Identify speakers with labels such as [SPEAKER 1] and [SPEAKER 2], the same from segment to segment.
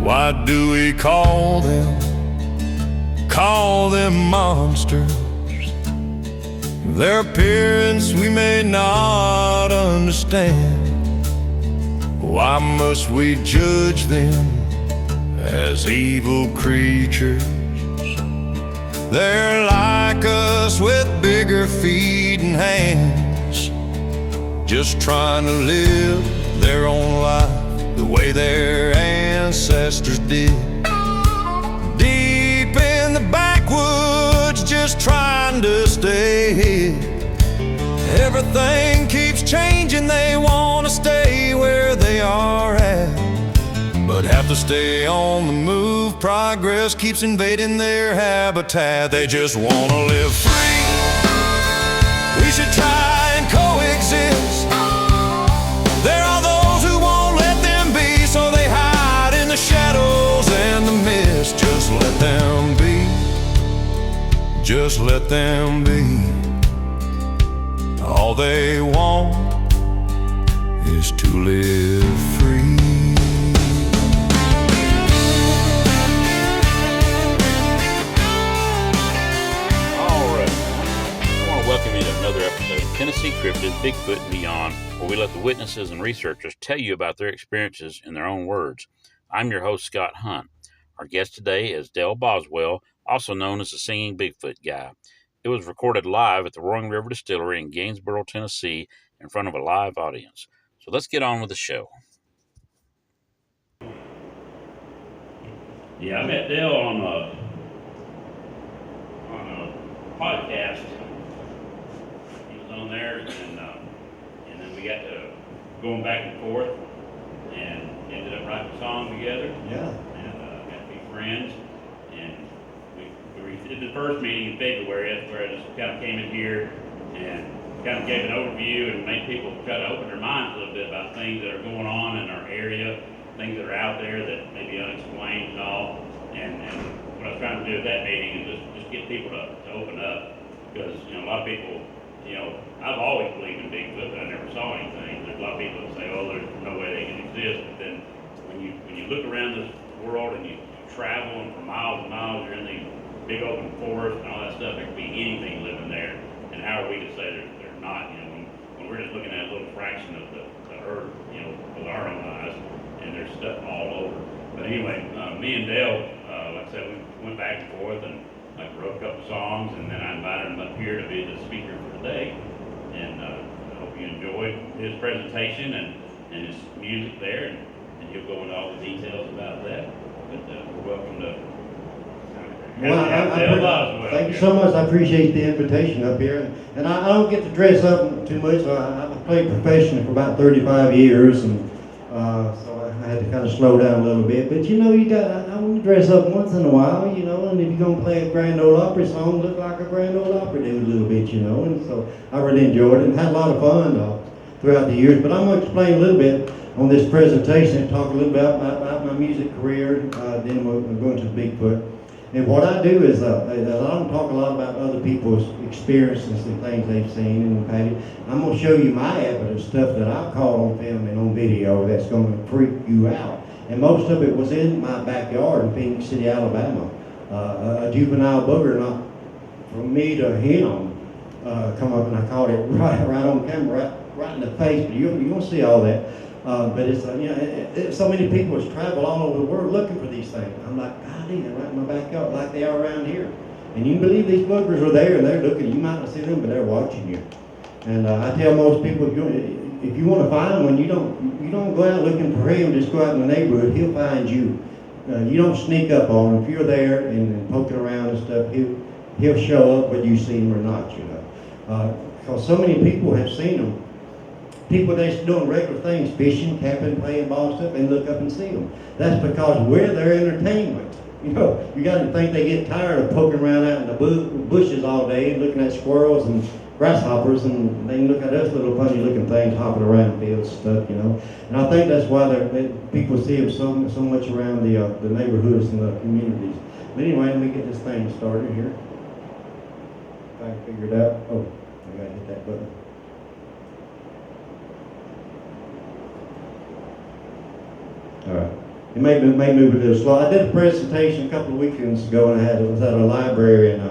[SPEAKER 1] Why do we call them monsters? Their appearance we may not understand. Why must we judge them as evil creatures? They're like us with bigger feet and hands, just trying to live their own life the way their ancestors did. Deep in the backwoods, just trying to stay hid. Everything keeps changing, they want to stay where they are at, but have to stay on the move. Progress keeps invading their habitat. They just want to live free. We should try and coexist. There are those who won't let them be, so they hide in the shadows and the mist. Just let them be. Just let them be. All they want is to live free.
[SPEAKER 2] Welcome you to another episode of Tennessee Cryptids Bigfoot and Beyond, where we let the witnesses and researchers tell you about their experiences in their own words. I'm your host, Scott Hunt. Our guest today is Dale Boswell, also known as the Singing Bigfoot Guy. It was recorded live at the Roaring River Distillery in Gainesboro, Tennessee, in front of a live audience. So let's get on with the show. Yeah, I met Dale on a podcast. On there, and then we got to going back and forth, and ended up writing a song together.
[SPEAKER 3] Yeah.
[SPEAKER 2] And got to be friends. And we did the first meeting in February. That's where I just kind of came in here and kind of gave an overview and made people try to open their minds a little bit about things that are going on in our area, things that are out there that may be unexplained and all. And what I was trying to do at that meeting is just get people to open up, because a lot of people. I've always believed in Bigfoot, but I never saw anything. There's a lot of people that say, "Oh, there's no way they can exist." But then, when you look around this world and you travel, and for miles and miles, you're in these big open forests and all that stuff. There could be anything living there. And how are we to say they're not? When we're just looking at a little fraction of the earth, with our own eyes, and there's stuff all over. But anyway, me and Dale, like I said, we went back and forth and. I wrote a couple songs, and then I invited him up here to be the speaker for today. And I hope you enjoyed his presentation and his music there, and he'll go into all the details about that. But we're welcome to.
[SPEAKER 3] Thank you so much. I appreciate the invitation up here. And I don't get to dress up too much. I've played professionally for about 35 years, and so I had to kind of slow down a little bit. But I want to dress up once in a while, and if you're going to play a Grand Ole Opry song, look like a Grand Ole Opry dude a little bit, and so I really enjoyed it and had a lot of fun throughout the years. But I'm going to explain a little bit on this presentation and talk a little bit about my music career, then we're going to Bigfoot. And what I do is I don't talk a lot about other people's experiences and things they've seen in the past. I'm going to show you my evidence, stuff that I've caught on film and on video that's going to freak you out. And most of it was in my backyard in Phoenix City, Alabama. A juvenile booger, not from me to him, come up, and I caught it right on camera, right in the face. But you're going to see all that. But it's so many people has traveled all over the world looking for these things. I'm like, golly, they're right in my backyard, like they are around here. And you can believe these boogers are there, and they're looking. You might not see them, but they're watching you. And I tell most people, if you want to find one, you don't go out looking for him. Just go out in the neighborhood. He'll find you. You don't sneak up on him. If you're there and poking around and stuff, he'll show up whether you see him or not. Because so many people have seen them. People that's doing regular things, fishing, camping, playing ball stuff, and look up and see them. That's because we're their entertainment. You got to think they get tired of poking around out in the bushes all day and looking at squirrels and grasshoppers, and they look at us little funny looking things hopping around fields and stuff, And I think that's why people see them so much around the neighborhoods and the communities. But anyway, let me get this thing started here. If I can figure it out. Oh, I got to hit that button. All right. it may move a little slow. I did a presentation a couple of weekends ago, and it was at a library in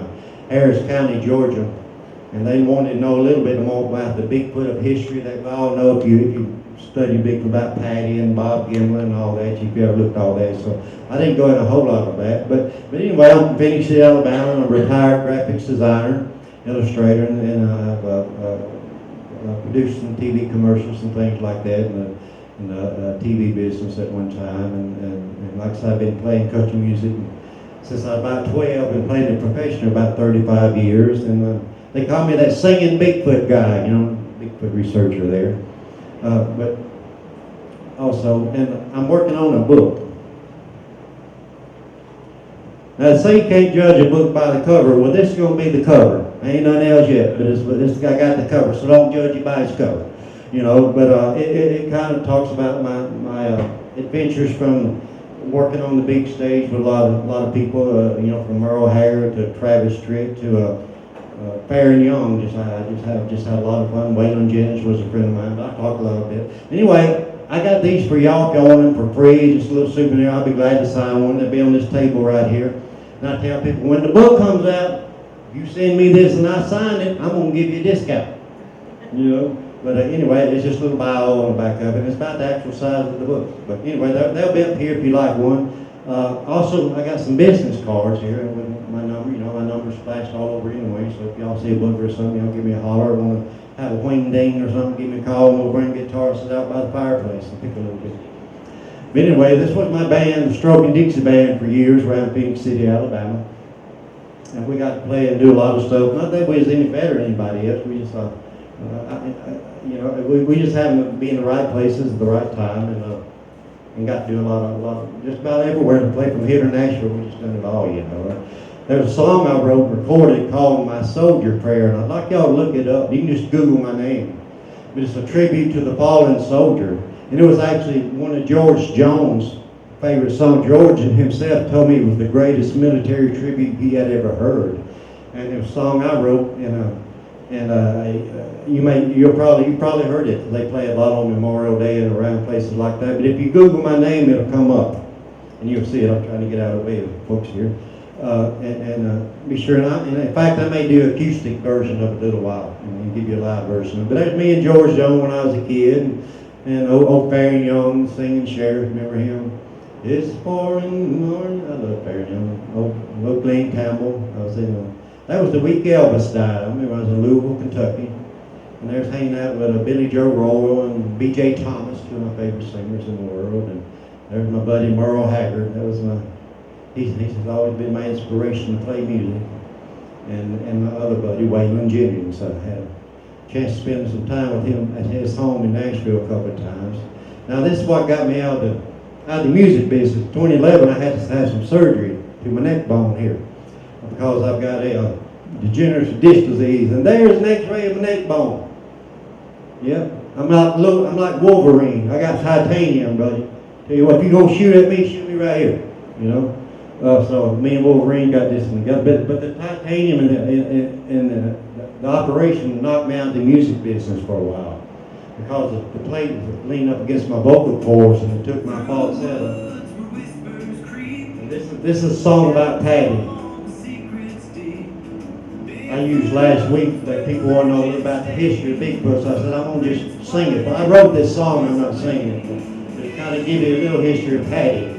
[SPEAKER 3] Harris County, Georgia, and they wanted to know a little bit more about the Bigfoot of history. They all know if you study Bigfoot, about Patty and Bob Gimlin and all that, if you ever looked at all that. So I didn't go into a whole lot of that, but anyway, I'm from Phoenix City, Alabama. I'm a retired graphics designer, illustrator, and I've produced some TV commercials and things like that, and the TV business at one time, and like I said, I've been playing country music since I was about 12, been playing it professionally about 35 years, and they call me that singing Bigfoot guy, Bigfoot researcher there. But also, and I'm working on a book. Now, they say you can't judge a book by the cover. Well, this is going to be the cover. Ain't nothing else yet, but this guy got the cover, so don't judge it by its cover. But it kind of talks about my adventures from working on the big stage with a lot of people, from Merle Haggard to Travis Tritt to Fair and Young. I just had a lot of fun. Waylon Jennings was a friend of mine, but I talked a little bit. Anyway, I got these for y'all if y'all want them for free, just a little souvenir. I'll be glad to sign one. They'll be on this table right here. And I tell people, when the book comes out, if you send me this and I sign it, I'm going to give you a discount. But anyway, it's just a little bio on the back of it. It's about the actual size of the book. But anyway, they'll be up here if you like one. Also, I got some business cards here with my number. My number's flashed all over anyway. So if y'all see a book or something, y'all give me a holler. Or want to have a wing ding or something, give me a call. And we'll bring guitars sit out by the fireplace and pick a little bit. But anyway, this was my band, the Stroke and Dixie Band, for years around Phoenix City, Alabama. And we got to play and do a lot of stuff. Not that we was any better than anybody else. We just we just happened to be in the right places at the right time, and got to do a lot of just about everywhere to play, from here to Nashville. We just done it all, There's a song I wrote and recorded called My Soldier Prayer, and I'd like y'all to look it up. You can just Google my name. But it's a tribute to the fallen soldier. And it was actually one of George Jones' favorite songs. George himself told me it was the greatest military tribute he had ever heard. And it was a song I wrote, you probably heard it. They play a lot on Memorial Day and around places like that. But if you Google my name, it'll come up, and you'll see it. I'm trying to get out of the way of folks here, be sure. And in fact, I may do an acoustic version of it in a little while and give you a live version. But there's me and George Jones when I was a kid, and old Fair and Young singing Sheriff. Remember him? It's 4 in the morning. I love Fair and Young. Old Glenn Campbell. That was the week Elvis died. I remember I was in Louisville, Kentucky, and they was hanging out with Billy Joe Royal and B.J. Thomas, two of my favorite singers in the world. And there's my buddy Merle Haggard. He's always been my inspiration to play music. And my other buddy, Waylon Jennings. I had a chance to spend some time with him at his home in Nashville a couple of times. Now, this is what got me out of the music business. In 2011, I had to have some surgery to my neck bone here, because I've got a degenerative disc disease, and there's an X-ray of my neck bone. Yep, I'm like Wolverine. I got titanium, buddy. Tell you what, if you're gonna shoot at me, shoot me right here. So me and Wolverine got this one together. But the titanium and the operation knocked me out of the music business for a while, because the plate was leaning up against my vocal cords, and it took my falsetto. And this is a song about Patty. I used last week that people want to know a little about the history of Bigfoot, so I said I'm going to just sing it. But I wrote this song, I'm not singing it, but to kind of give you a little history of Patty.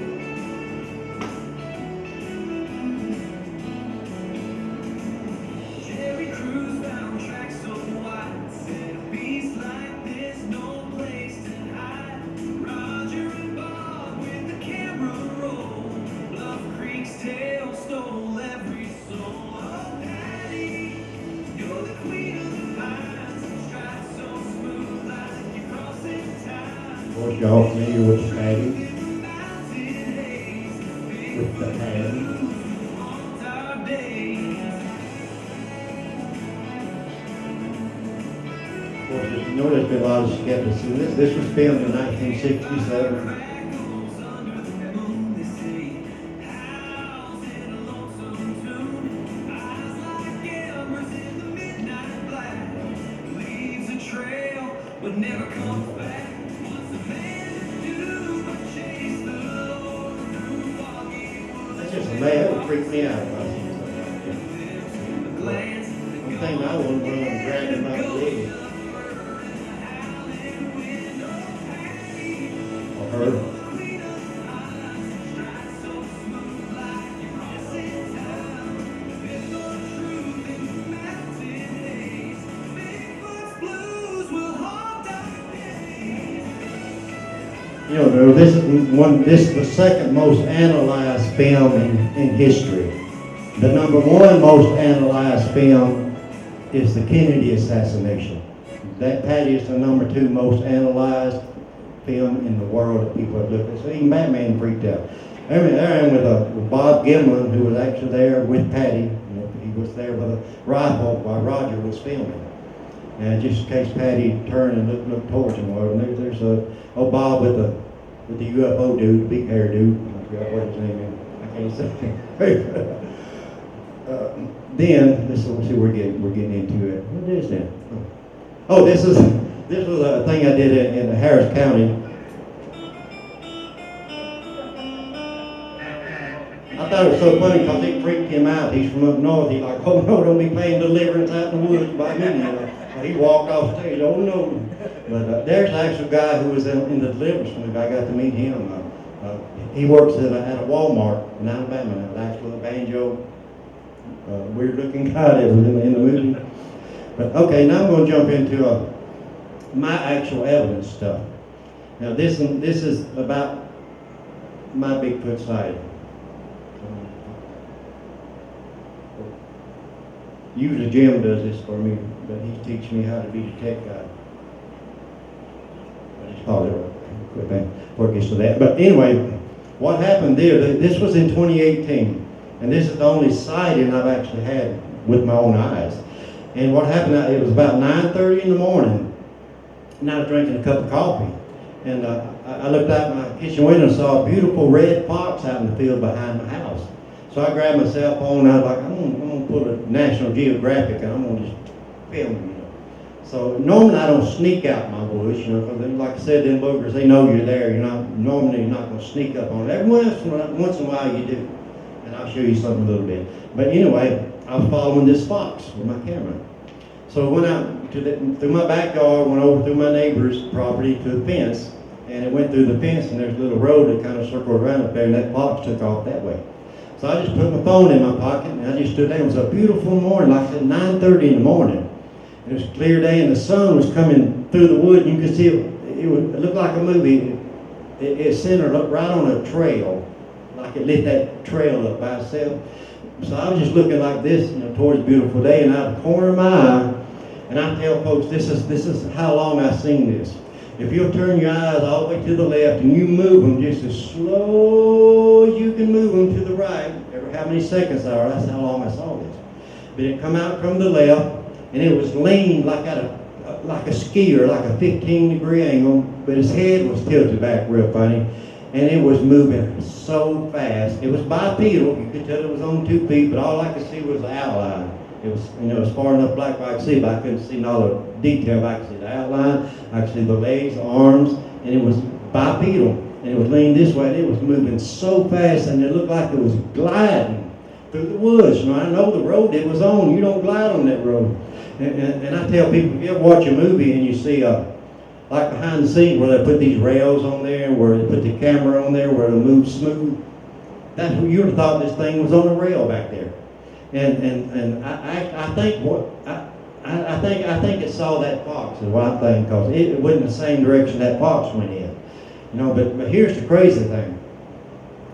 [SPEAKER 3] Of course, y'all familiar with Patty. With the Patty. Of course, as you know, there's been a lot of skepticism. This was filmed in 1967. freak me out if I see something like that. One thing I wouldn't run and grab him by the leg. Or her. You know, this is the second most analyzed film in history. The number one most analyzed film is the Kennedy assassination. That Patty is the number two most analyzed film in the world that people have looked at. So even Batman freaked out. I mean, there I am with Bob Gimlin, who was actually there with Patty. You know, he was there with a rifle while Roger was filming. And just in case Patty turned and looked towards him, well, there's Bob with the UFO dude, big hair dude. I forgot what his name is. I can't say. Then this is what we're getting into it. What is that? Oh, this was a thing I did in Harris County. I thought it was so funny because it freaked him out. He's from up north. He's like, oh no, don't be playing Deliverance out in the woods by me. You know? He walked off stage. Oh no. But there's an actual guy who was in the Deliverance movie. I got to meet him. He works at a Walmart in Alabama now. Actually, a banjo, weird-looking guy that was in the movie. But okay, now I'm going to jump into my actual evidence stuff. Now this is about my Bigfoot sighting. Usually Jim does this for me, but he's teaching me how to be the tech guy. I just pause it real quick before it gets to that. But anyway, what happened there, this was in 2018, and this is the only sighting I've actually had with my own eyes. And what happened, it was about 9:30 in the morning, and I was drinking a cup of coffee. And I looked out my kitchen window and saw a beautiful red fox out in the field behind my house. So I grabbed my cell phone and I was like, I'm gonna pull a National Geographic and I'm gonna just film them, you know. So normally I don't sneak out my bush, you know, because like I said, them boogers, they know you're there. You're not gonna sneak up on it. Every once in a while you do. And I'll show you something a little bit. But anyway, I was following this fox with my camera. So I went out through my backyard, went over through my neighbor's property to the fence, and it went through the fence and there's a little road that kind of circled around up there, and that fox took off that way. So I just put my phone in my pocket and I just stood there. It was a beautiful morning, like I said, 9:30 in the morning. It was a clear day and the sun was coming through the wood. You could see it looked like a movie. It centered up right on a trail, like it lit that trail up by itself. So I was just looking like this, you know, towards a beautiful day, and out of the corner of my eye, and I tell folks this is how long I've seen this. If you'll turn your eyes all the way to the left and you move them just as slow as you can move them to the right, every how many seconds they are, that's how long I saw this. But it come out from the left, and it was leaned like a skier, like a 15-degree angle, but his head was tilted back real funny, and it was moving so fast. It was bipedal. You could tell it was on 2 feet, but all I could see was the outline. It was, you know, it was far enough black where I could see, but I couldn't see all the detail. I could see the outline, I could see the legs, the arms, and it was bipedal. And it was leaning this way, and it was moving so fast, and it looked like it was gliding through the woods. You know, I know the road it was on. You don't glide on that road. And I tell people, if you ever watch a movie and you see, like behind the scenes where they put these rails on there, where they put the camera on there, where it'll move smooth, that's what you would have thought this thing was on a rail back there. And I think it saw that fox is what I'm thinking, because it went in the same direction that fox went in. You know, but here's the crazy thing.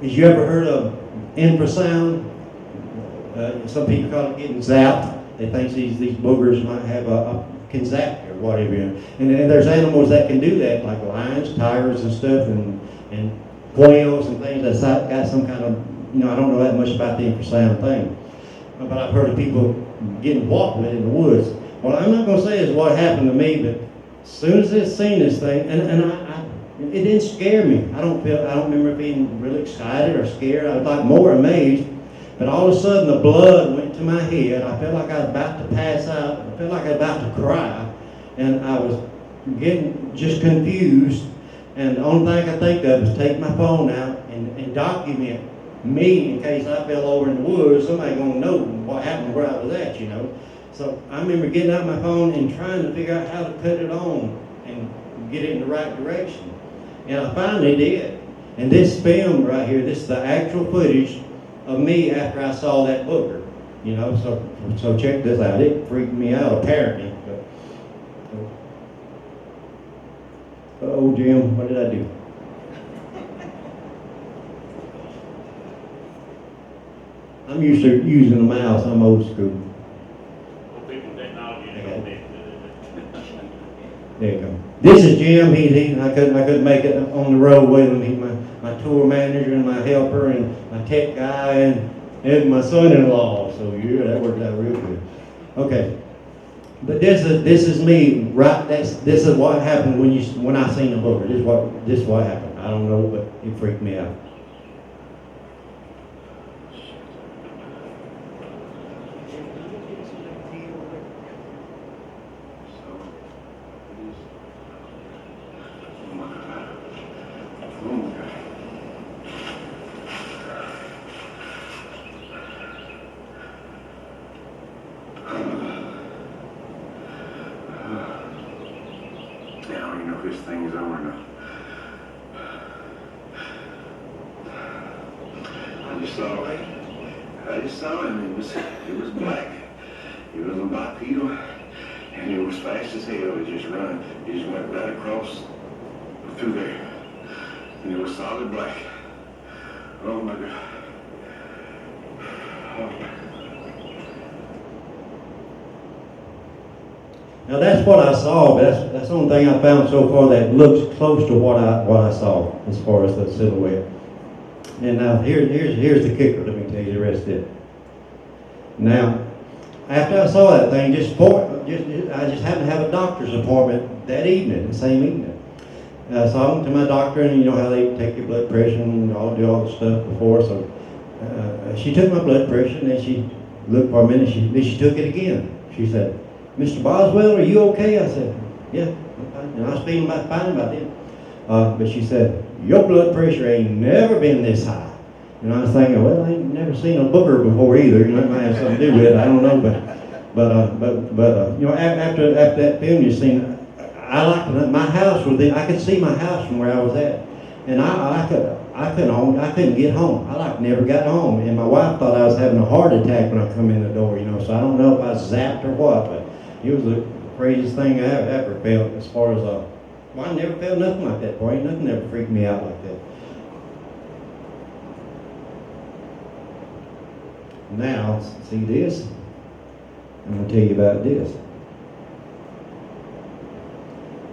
[SPEAKER 3] Is you ever heard of infrasound? Some people call it getting zapped. They think these boogers might have can zap you or whatever. And there's animals that can do that, like lions, tigers and stuff, and whales and things that's got some kind of, you know, I don't know that much about the infrasound thing. But I've heard of people getting walked with in the woods. Well, I'm not going to say it's what happened to me, but as soon as I seen this thing, and it didn't scare me. I don't remember being really excited or scared. I was like more amazed. But all of a sudden the blood went to my head. I felt like I was about to pass out. I felt like I was about to cry. And I was getting just confused. And the only thing I could think of is take my phone out and document me, in case I fell over in the woods, somebody gonna know what happened where I was at, you know. So I remember getting out my phone and trying to figure out how to cut it on and get it in the right direction. And I finally did. And this film right here, this is the actual footage of me after I saw that booger. You know, so check this out. It freaked me out apparently. But, oh Jim, what did I do? I'm used to using a mouse. I'm old school.
[SPEAKER 2] Well, people with technology, they don't need to.
[SPEAKER 3] There you go. This is Jim. I couldn't make it on the road with him. He's my tour manager and my helper and my tech guy and my son-in-law. So yeah, that worked out real good. Okay, but this is me. Right. This is what happened when I seen the booger. This is what happened. I don't know, but it freaked me out.
[SPEAKER 4] I don't even know if this thing is on or not. I just saw him. It was black. It was a bipedal, and it was fast as hell. It just run. It just went right across through there, and it was solid black. Oh my God. Oh.
[SPEAKER 3] Now that's what I saw, but that's the only thing I found so far that looks close to what I saw as far as the silhouette. And now here's the kicker. Let me tell you the rest of it. Now, after I saw that thing, I just happened to have a doctor's appointment that evening, the same evening. So I went to my doctor, and you know how they take your blood pressure and do all the stuff before. So she took my blood pressure, and then she looked for a minute. Then she took it again. She said, "Mr. Boswell, are you okay?" I said, "Yeah, I'm fine." And I was feeling fine by then. But she said, "Your blood pressure ain't never been this high." And I was thinking, well, I ain't never seen a booger before either. You know, it might have something to do with it. I don't know, but you know, after that film you seen, I liked my house was there. I could see my house from where I was at, and I couldn't get home. I never got home, and my wife thought I was having a heart attack when I come in the door. You know, so I don't know if I zapped or what, but it was the craziest thing I ever felt as far as well, I never felt nothing like that, boy. Nothing ever freaked me out like that. Now, see this? I'm going to tell you about this.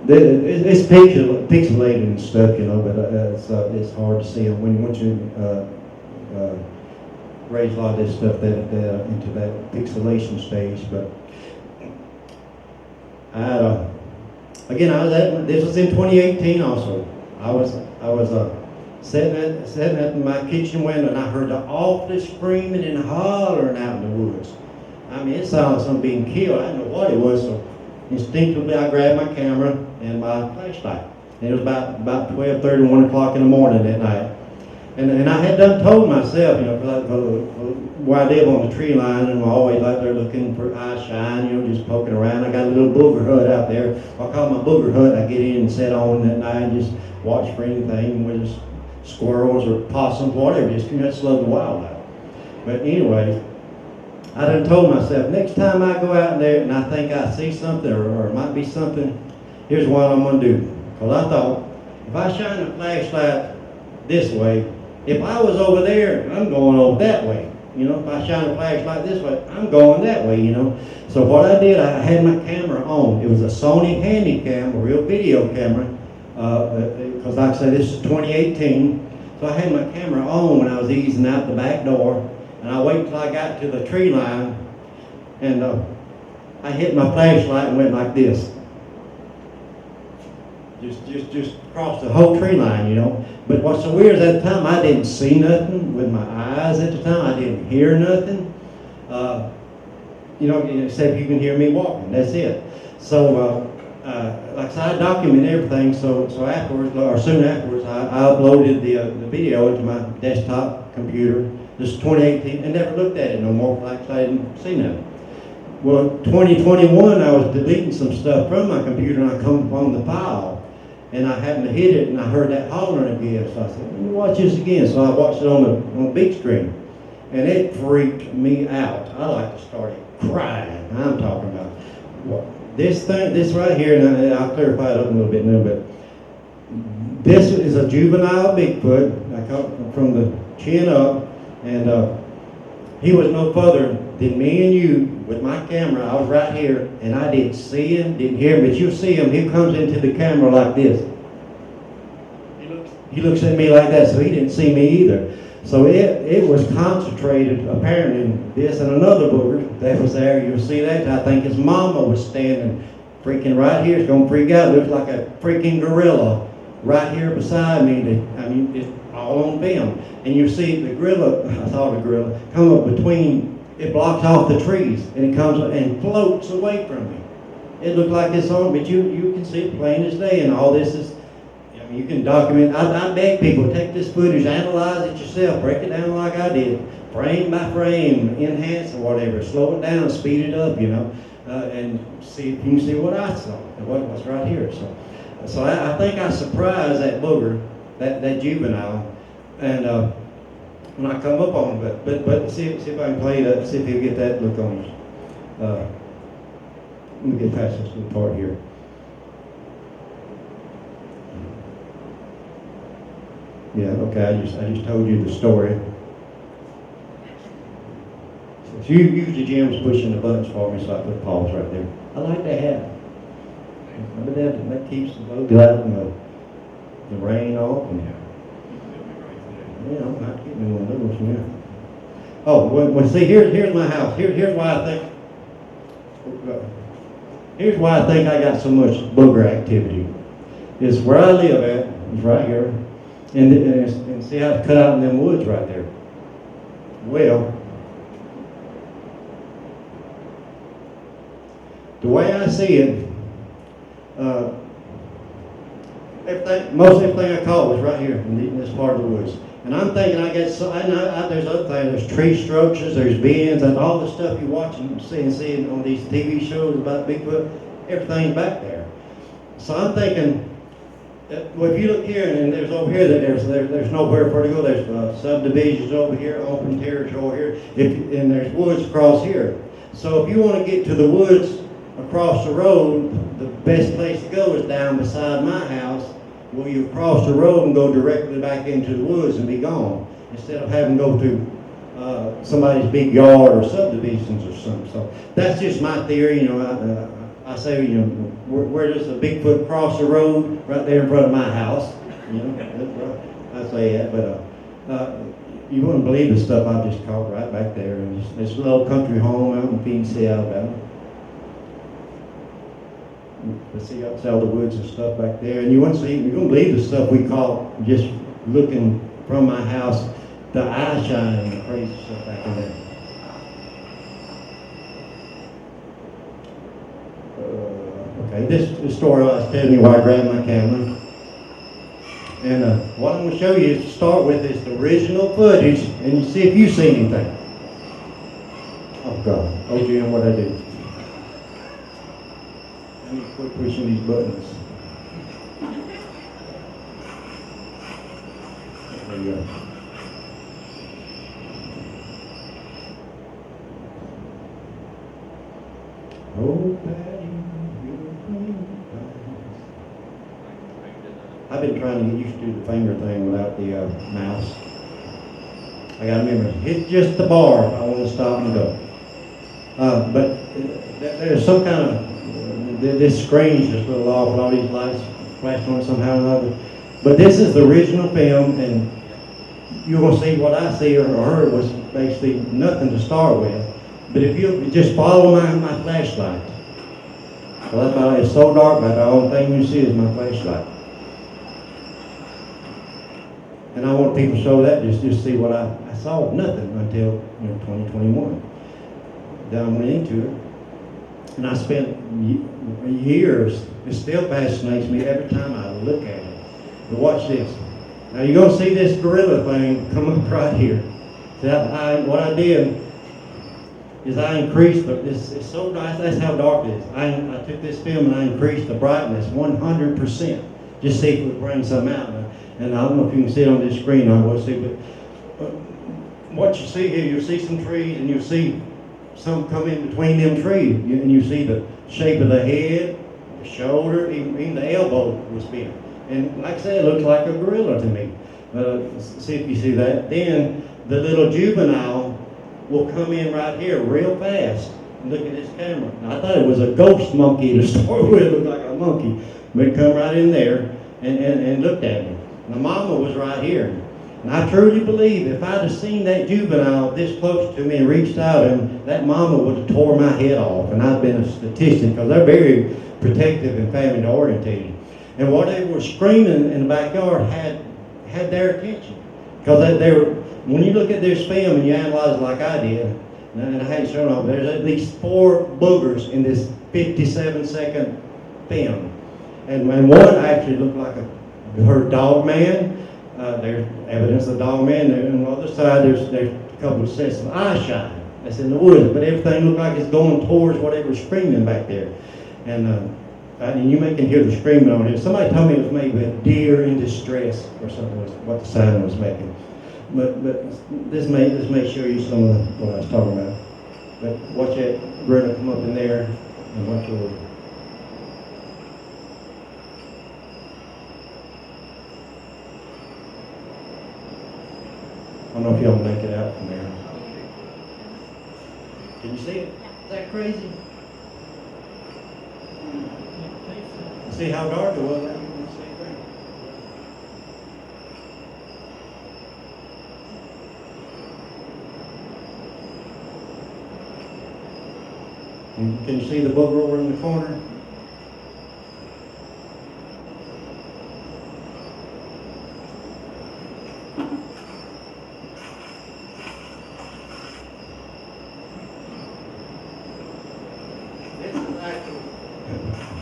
[SPEAKER 3] It's pixelated and stuff, you know, but it's hard to see once you raise a lot of this stuff into that pixelation stage. But this was in 2018 also. I was sitting at my kitchen window, and I heard the awfulest screaming and hollering out in the woods. I mean, it sounded like something being killed. I didn't know what it was, so instinctively I grabbed my camera and my flashlight. And it was about 12:30, 1 o'clock in the morning that night. And I had told myself, you know, where I live on the tree line, and I'm always out there looking for eye shine, you know, just poking around. I got a little booger hut out there. I call it my booger hut. I get in and sit on that night and just watch for anything, whether it's squirrels or possums, whatever. Just love the wildlife. But anyway, I done told myself, next time I go out there and I think I see something or it might be something, here's what I'm going to do. Because I thought, if I shine a flashlight this way, if I was over there, I'm going over that way. You know, if I shine a flashlight this way, I'm going that way, you know. So what I did, I had my camera on. It was a Sony Handycam, a real video camera, because like I said, this is 2018. So I had my camera on when I was easing out the back door, and I waited till I got to the tree line, and I hit my flashlight and went like this. Just across the whole tree line, you know. But what's so weird is at the time I didn't see nothing with my eyes at the time. I didn't hear nothing. You know, except you can hear me walking. That's it. So, like I said, I documented everything. So afterwards, or soon afterwards, I uploaded the video into my desktop computer. This is 2018, and never looked at it no more, like I didn't see nothing. Well, 2021, I was deleting some stuff from my computer, and I come upon the file, and I happened to hit it, and I heard that hollering again. So I said, let me watch this again. So I watched it on the big screen, and it freaked me out. I like to start crying. I'm talking about this thing, this right here, and I'll clarify it up a little bit now, but this is a juvenile Bigfoot. I come from the chin up, and he was no further than me and you with my camera. I was right here, and I didn't see him, didn't hear him, but you'll see him. He comes into the camera like this. He looks at me like that, so he didn't see me either. So it was concentrated, apparently, in this and another booger that was there. You'll see that. I think his mama was standing freaking right here. It's going to freak out. Looks like a freaking gorilla right here beside me. I mean, it's all on film. And you see the gorilla, I saw the gorilla, come up between, it blocks off the trees, and it comes up and floats away from me. It looked like it's on, but you can see it plain as day, and all this is, I mean, you can document. I beg people, take this footage, analyze it yourself, break it down like I did, frame by frame, enhance or whatever, slow it down, speed it up, you know, and see if you can see what I saw, what's right here. So I think I surprised that booger, that juvenile, and when I come up on him, but see if I can play that, see if he'll get that look on us. Let me get past this little part here. Yeah, okay, I just told you the story. So usually Jim's pushing the buttons for me, so I put pause right there. I like to have. But that keeps the boat out and the rain off. And, yeah, I'm not getting one of those now. Oh, well, see, here's my house. Here's why I think. Here's why I think I got so much booger activity. Is where I live at is right here, and see how it's cut out in them woods right there. Well, the way I see it, most everything I caught was right here in this part of the woods. And I'm thinking there's other things, there's tree structures, there's bends, and all the stuff you watch and see on these TV shows about Bigfoot, everything's back there. So I'm thinking, well, if you look here, and there's over here, that there's nowhere for to go. There's subdivisions over here, open territory over here, and there's woods across here. So if you want to get to the woods across the road, the best place to go is down beside my house, where you cross the road and go directly back into the woods and be gone, instead of having to go through somebody's big yard or subdivisions or something. So that's just my theory. You know, I say, you know, where does a Bigfoot cross the road? Right there in front of my house. You know, I say that, but you wouldn't believe the stuff I just caught right back there. And this little country home out in Phoenix, Alabama. To see outside the woods and stuff back there, and you wouldn't believe the stuff we caught just looking from my house, the eye shine and the crazy stuff back in there. Okay, this story I was telling you while I grabbed my camera, and what I'm going to show you is to start with is the original footage, and you see if you see anything. Oh God, oh Jim, what'd I do? I need to quit pushing these buttons. There you go. Oh, Patty, you're playing. I've been trying to get used to the finger thing without the mouse. I gotta remember, hit just the bar if I want to stop and go. But there's some kind of this screen's just a little off with all these lights flashing on it somehow or another. But this is the original film, and you're going to see what I see or heard was basically nothing to start with. But if you just follow my flashlight, well, that's about it. It's so dark, but the only thing you see is my flashlight. And I want people to show that, just see what I saw. Nothing until 2021. Then I went into it. And I spent years, it still fascinates me every time I look at it. But watch this. Now you're gonna see this gorilla thing come up right here. So what I did is I increased, it's so nice, that's how dark it is. I took this film and I increased the brightness 100%, just see if it would bring something out. And I don't know if you can see it on this screen or what, see, but what you see here, you'll see some trees and you'll see some come in between them trees, and you see the shape of the head, the shoulder, even the elbow was bent. And like I said, it looks like a gorilla to me. See if you see that. Then the little juvenile will come in right here real fast. Look at this camera. Now, I thought it was a ghost monkey to start with. It looked like a monkey. But it come right in there and looked at me. The mama was right here. And I truly believe if I'd have seen that juvenile this close to me and reached out, and that mama would have tore my head off. And I'd been a statistic, because they're very protective and family orientated. And what they were screaming in the backyard had their attention. Because they were, when you look at this film and you analyze it like I did, and I hadn't shown off, there's at least 4 boogers in this 57-second film. And one actually looked like her dog man. There's evidence of dog man there. And on the other side, there's a couple of sets of eye shine that's in the woods. But everything looked like it's going towards what they were screaming back there. And you can hear the screaming on here. Somebody told me it was maybe a deer in distress or something was what the sound was making. But this may show you some of what I was talking about. But watch that gorilla come up in there and watch your. I don't know if y'all make it out from there. Can you see it? Is that crazy? See how dark it was? Can you see the booger over in the corner?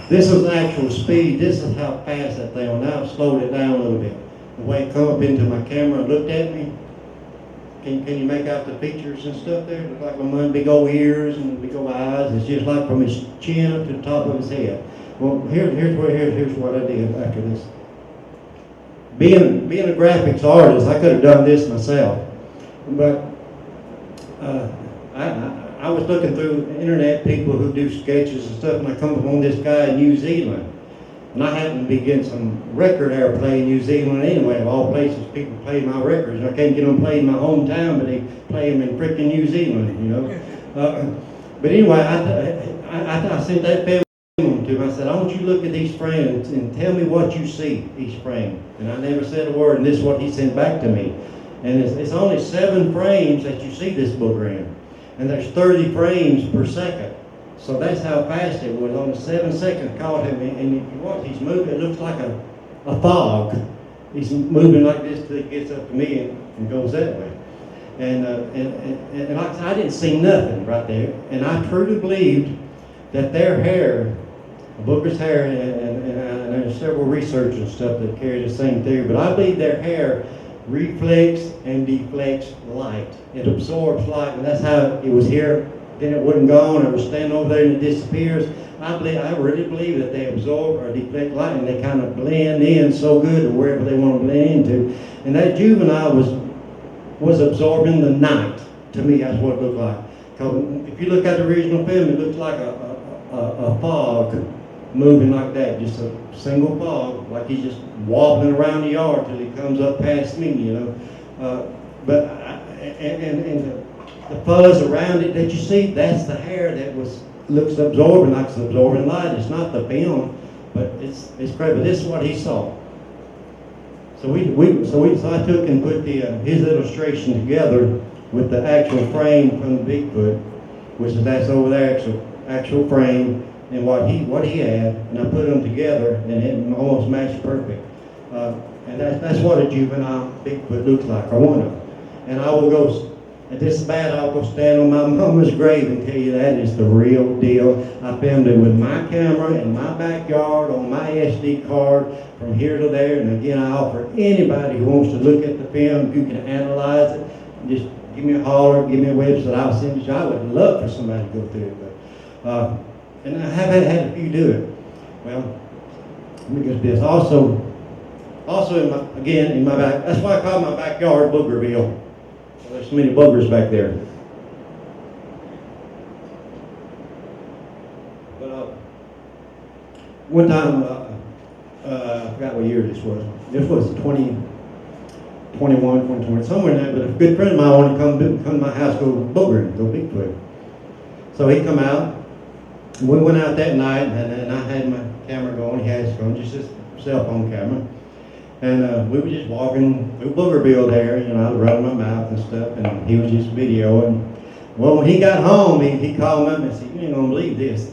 [SPEAKER 3] This is actual speed. This is how fast that thing went. Now I've slowed it down a little bit. The way it come up into my camera and looked at me, can you make out the features and stuff there? It looked like one big old ears and big old eyes. It's just like from his chin up to the top of his head. Well, here's what I did after this. Being a graphics artist, I could have done this myself, but I was looking through internet, people who do sketches and stuff, and I come upon this guy in New Zealand. And I happened to be getting some record airplay in New Zealand anyway. Of all places, people play my records. I can't get them played in my hometown, but they play them in frickin' New Zealand, you know. But anyway, I sent that film to him. I said, I want you to look at these frames and tell me what you see each frame. And I never said a word, and this is what he sent back to me. And it's only 7 frames that you see this booger in. And there's 30 frames per second. So that's how fast it was. On the 7 seconds caught him, and if you watch, he's moving, it looks like a fog. He's moving like this till he gets up to me and goes that way. And like I said, I didn't see nothing right there. And I truly believed that their hair, booger's hair, and there's several researchers and stuff that carry the same theory, but I believe their hair reflects and deflects light. It absorbs light, and that's how it was here. Then it wouldn't go on. It was standing over there and it disappears. I really believe that they absorb or deflect light, and they kind of blend in so good to wherever they want to blend into. And that juvenile was absorbing the night. To me, that's what it looked like. Because if you look at the original film, it looks like a fog moving like that, just a single fog, like he's just wobbling around the yard till he comes up past me, you know. The fuzz around it that you see, that's the hair that looks absorbing, like it's absorbing light. It's not the film, but it's great. But this is what he saw. So I took and put his illustration together with the actual frame from the Bigfoot, which is that's over there, actual frame, and what he had, and I put them together, and it almost matched perfect. And that's what a juvenile Bigfoot looks like, or one of them. And I will go And this bad, I'll go stand on my mama's grave and tell you that is the real deal. I filmed it with my camera in my backyard on my SD card from here to there. And again, I offer anybody who wants to look at the film, you can analyze it. Just give me a holler, give me a website, I'll send it to you. I would love for somebody to go through it. But, and I have had a few do it. Well, let me get this. Also in my back, that's why I call my backyard Boogerville. There's so many buggers back there. But one time, I forgot what year this was. This was 2021, 2020, somewhere in there. But a good friend of mine wanted to come to my house, go boogering, go Bigfoot. So he come out. And we went out that night, and I had my camera going. He had his phone, just his cell phone camera. And we were just walking through Boogerville there, you know, I was running my mouth and stuff, and he was just videoing. Well, when he got home, he called me up and said, "You ain't gonna believe this."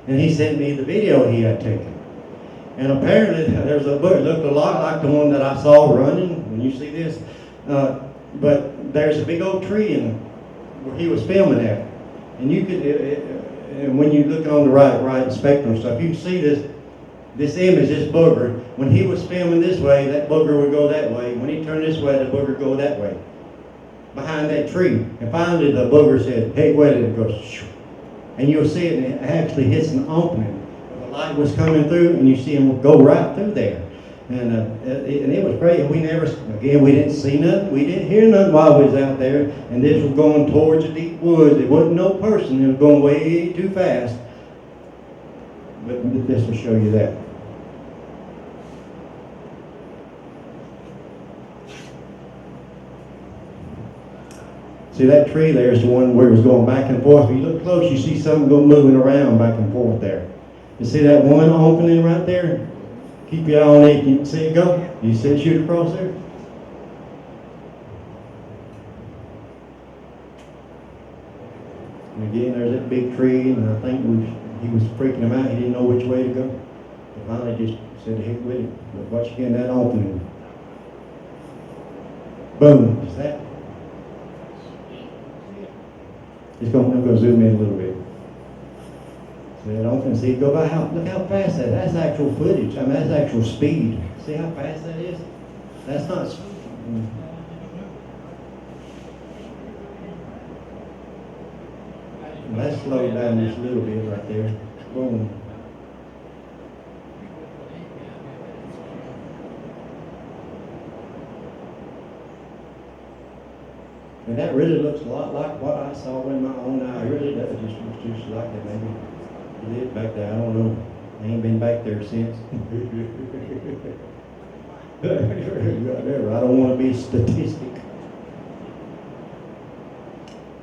[SPEAKER 3] And he sent me the video he had taken. And apparently there's a booger, looked a lot like the one that I saw running, when you see this. But there's a big old tree in where he was filming at. And you could, and when you're looking on the right spectrum stuff, you can see this image, this booger. When he was filming this way, that booger would go that way. When he turned this way, the booger would go that way. Behind that tree. And finally the booger said, "Hey, wait," and it goes, shoo. And you'll see it, and it actually hits an opening. The light was coming through, and you see him go right through there. And it was great. And we didn't see nothing. We didn't hear nothing while we was out there. And this was going towards the deep woods. It wasn't no person. It was going way too fast. But this will show you that. See, that tree there is the one where it was going back and forth. If you look close, you see something moving around back and forth there. You see that one opening right there? Keep your eye on it. You can see it go? You see it shoot across there? And again, there's that big tree, and I think he was freaking him out. He didn't know which way to go. He finally just said, "Heck with it." But watch again that opening. Boom. Is that? I'm going to zoom in a little bit. See that opening? See it go by? Look how fast that's actual footage. I mean, that's actual speed. See how fast that is? That's not speed. Let's slow down just a little bit right there. Boom. And that really looks a lot like what I saw with my own eye. It really does. It just looks just like it. Maybe it did back there. I don't know. I ain't been back there since. I don't want to be a statistic.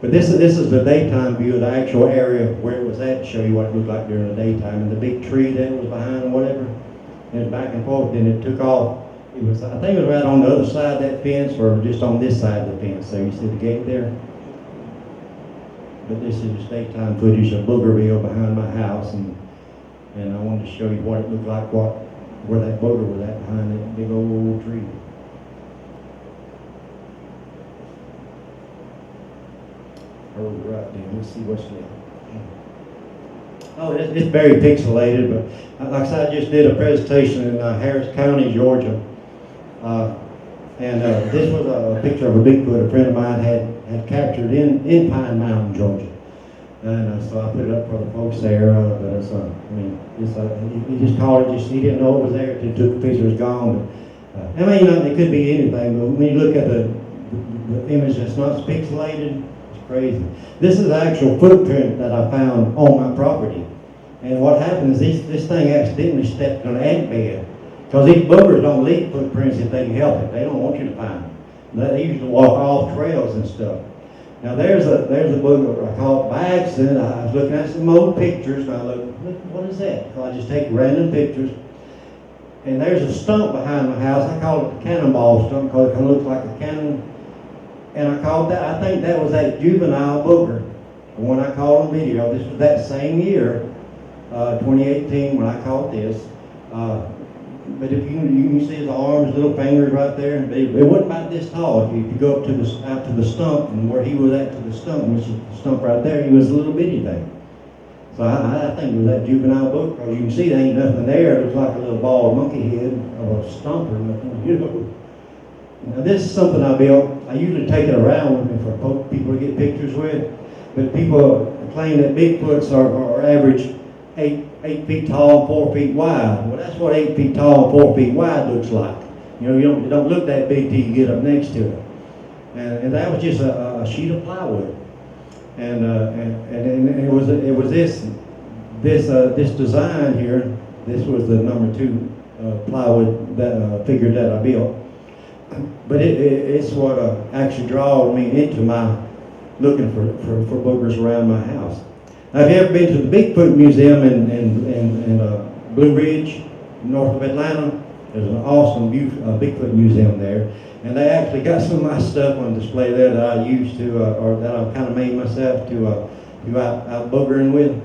[SPEAKER 3] But this is the daytime view of the actual area where it was at, to show you what it looked like during the daytime. And the big tree that was behind and whatever, and it was back and forth. Then it took off. It was, I think it was right on the other side of that fence, or just on this side of the fence. So you see the gate there? But this is just daytime footage of Boogerville behind my house, and I wanted to show you what it looked like, where that booger was at behind that big old tree. Oh, right then. Let's see what's left. Oh, it's very pixelated, but like I said, I just did a presentation in Harris County, Georgia. This was a picture of a Bigfoot a friend of mine had captured in Pine Mountain, Georgia. And so I put it up for the folks there. He just called it, he didn't know it was there until he took the picture, it was gone. But, it could be anything, but when you look at the image that's not pixelated, it's crazy. This is the actual footprint that I found on my property. And what happened is this thing accidentally stepped on an ant bed. Because these boogers don't leave footprints if they can help it. They don't want you to find them. They usually walk off trails and stuff. Now there's a booger I caught by accident. I was looking at some old pictures, and I look, what is that? So I just take random pictures. And there's a stump behind my house. I call it the cannonball stump because it kind of looks like a cannon. And I think that was that juvenile booger. The one I caught on video. This was that same year, 2018, when I caught this. but if you can see his arms, little fingers right there. It wasn't about this tall. If you go up to out to the stump and where he was at to the stump, which is the stump right there, he was a little bitty thing. So I think it was that juvenile book, because you can see there ain't nothing there. It looks like a little bald monkey head of a stump or nothing, you know. Now this is something I built. I usually take it around with me for people to get pictures with, but people claim that Bigfoots are average 8 feet tall and 4 feet wide. Well, that's what 8 feet tall and 4 feet wide looks like. You know, it don't look that big till you get up next to it. And that was just a sheet of plywood. And it was this design here. This was the number 2 plywood that figure that I built. But it's what actually drawed me into my looking for boogers around my house. Now, have you ever been to the Bigfoot Museum in Blue Ridge, north of Atlanta? There's an awesome Bigfoot museum there. And they actually got some of my stuff on display there that I used to, or that I kind of made myself to out boogering with.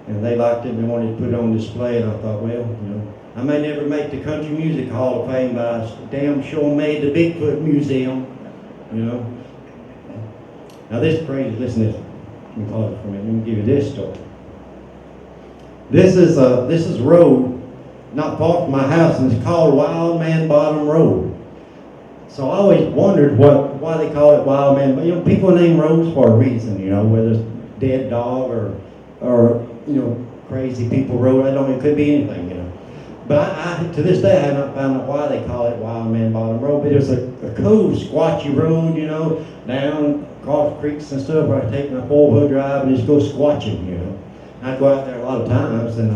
[SPEAKER 3] And they liked it and they wanted to put it on display. And I thought, well, you know, I may never make the Country Music Hall of Fame, but I damn sure made the Bigfoot Museum, you know. Now this is crazy, listen to this. Let me pause it for a minute. Let me give you this story. This is a road not far from my house, and it's called Wild Man Bottom Road. So I always wondered why they call it Wild Man. But you know, people name roads for a reason. You know, whether it's dead dog or you know, crazy people road. I don't know. It could be anything. You know. But I to this day I have not found out why they call it Wild Man Bottom Road. But it was a cool squatchy road. You know, down across creeks and stuff where I take my 4-wheel drive and just go squatching. You know, I go out there a lot of times and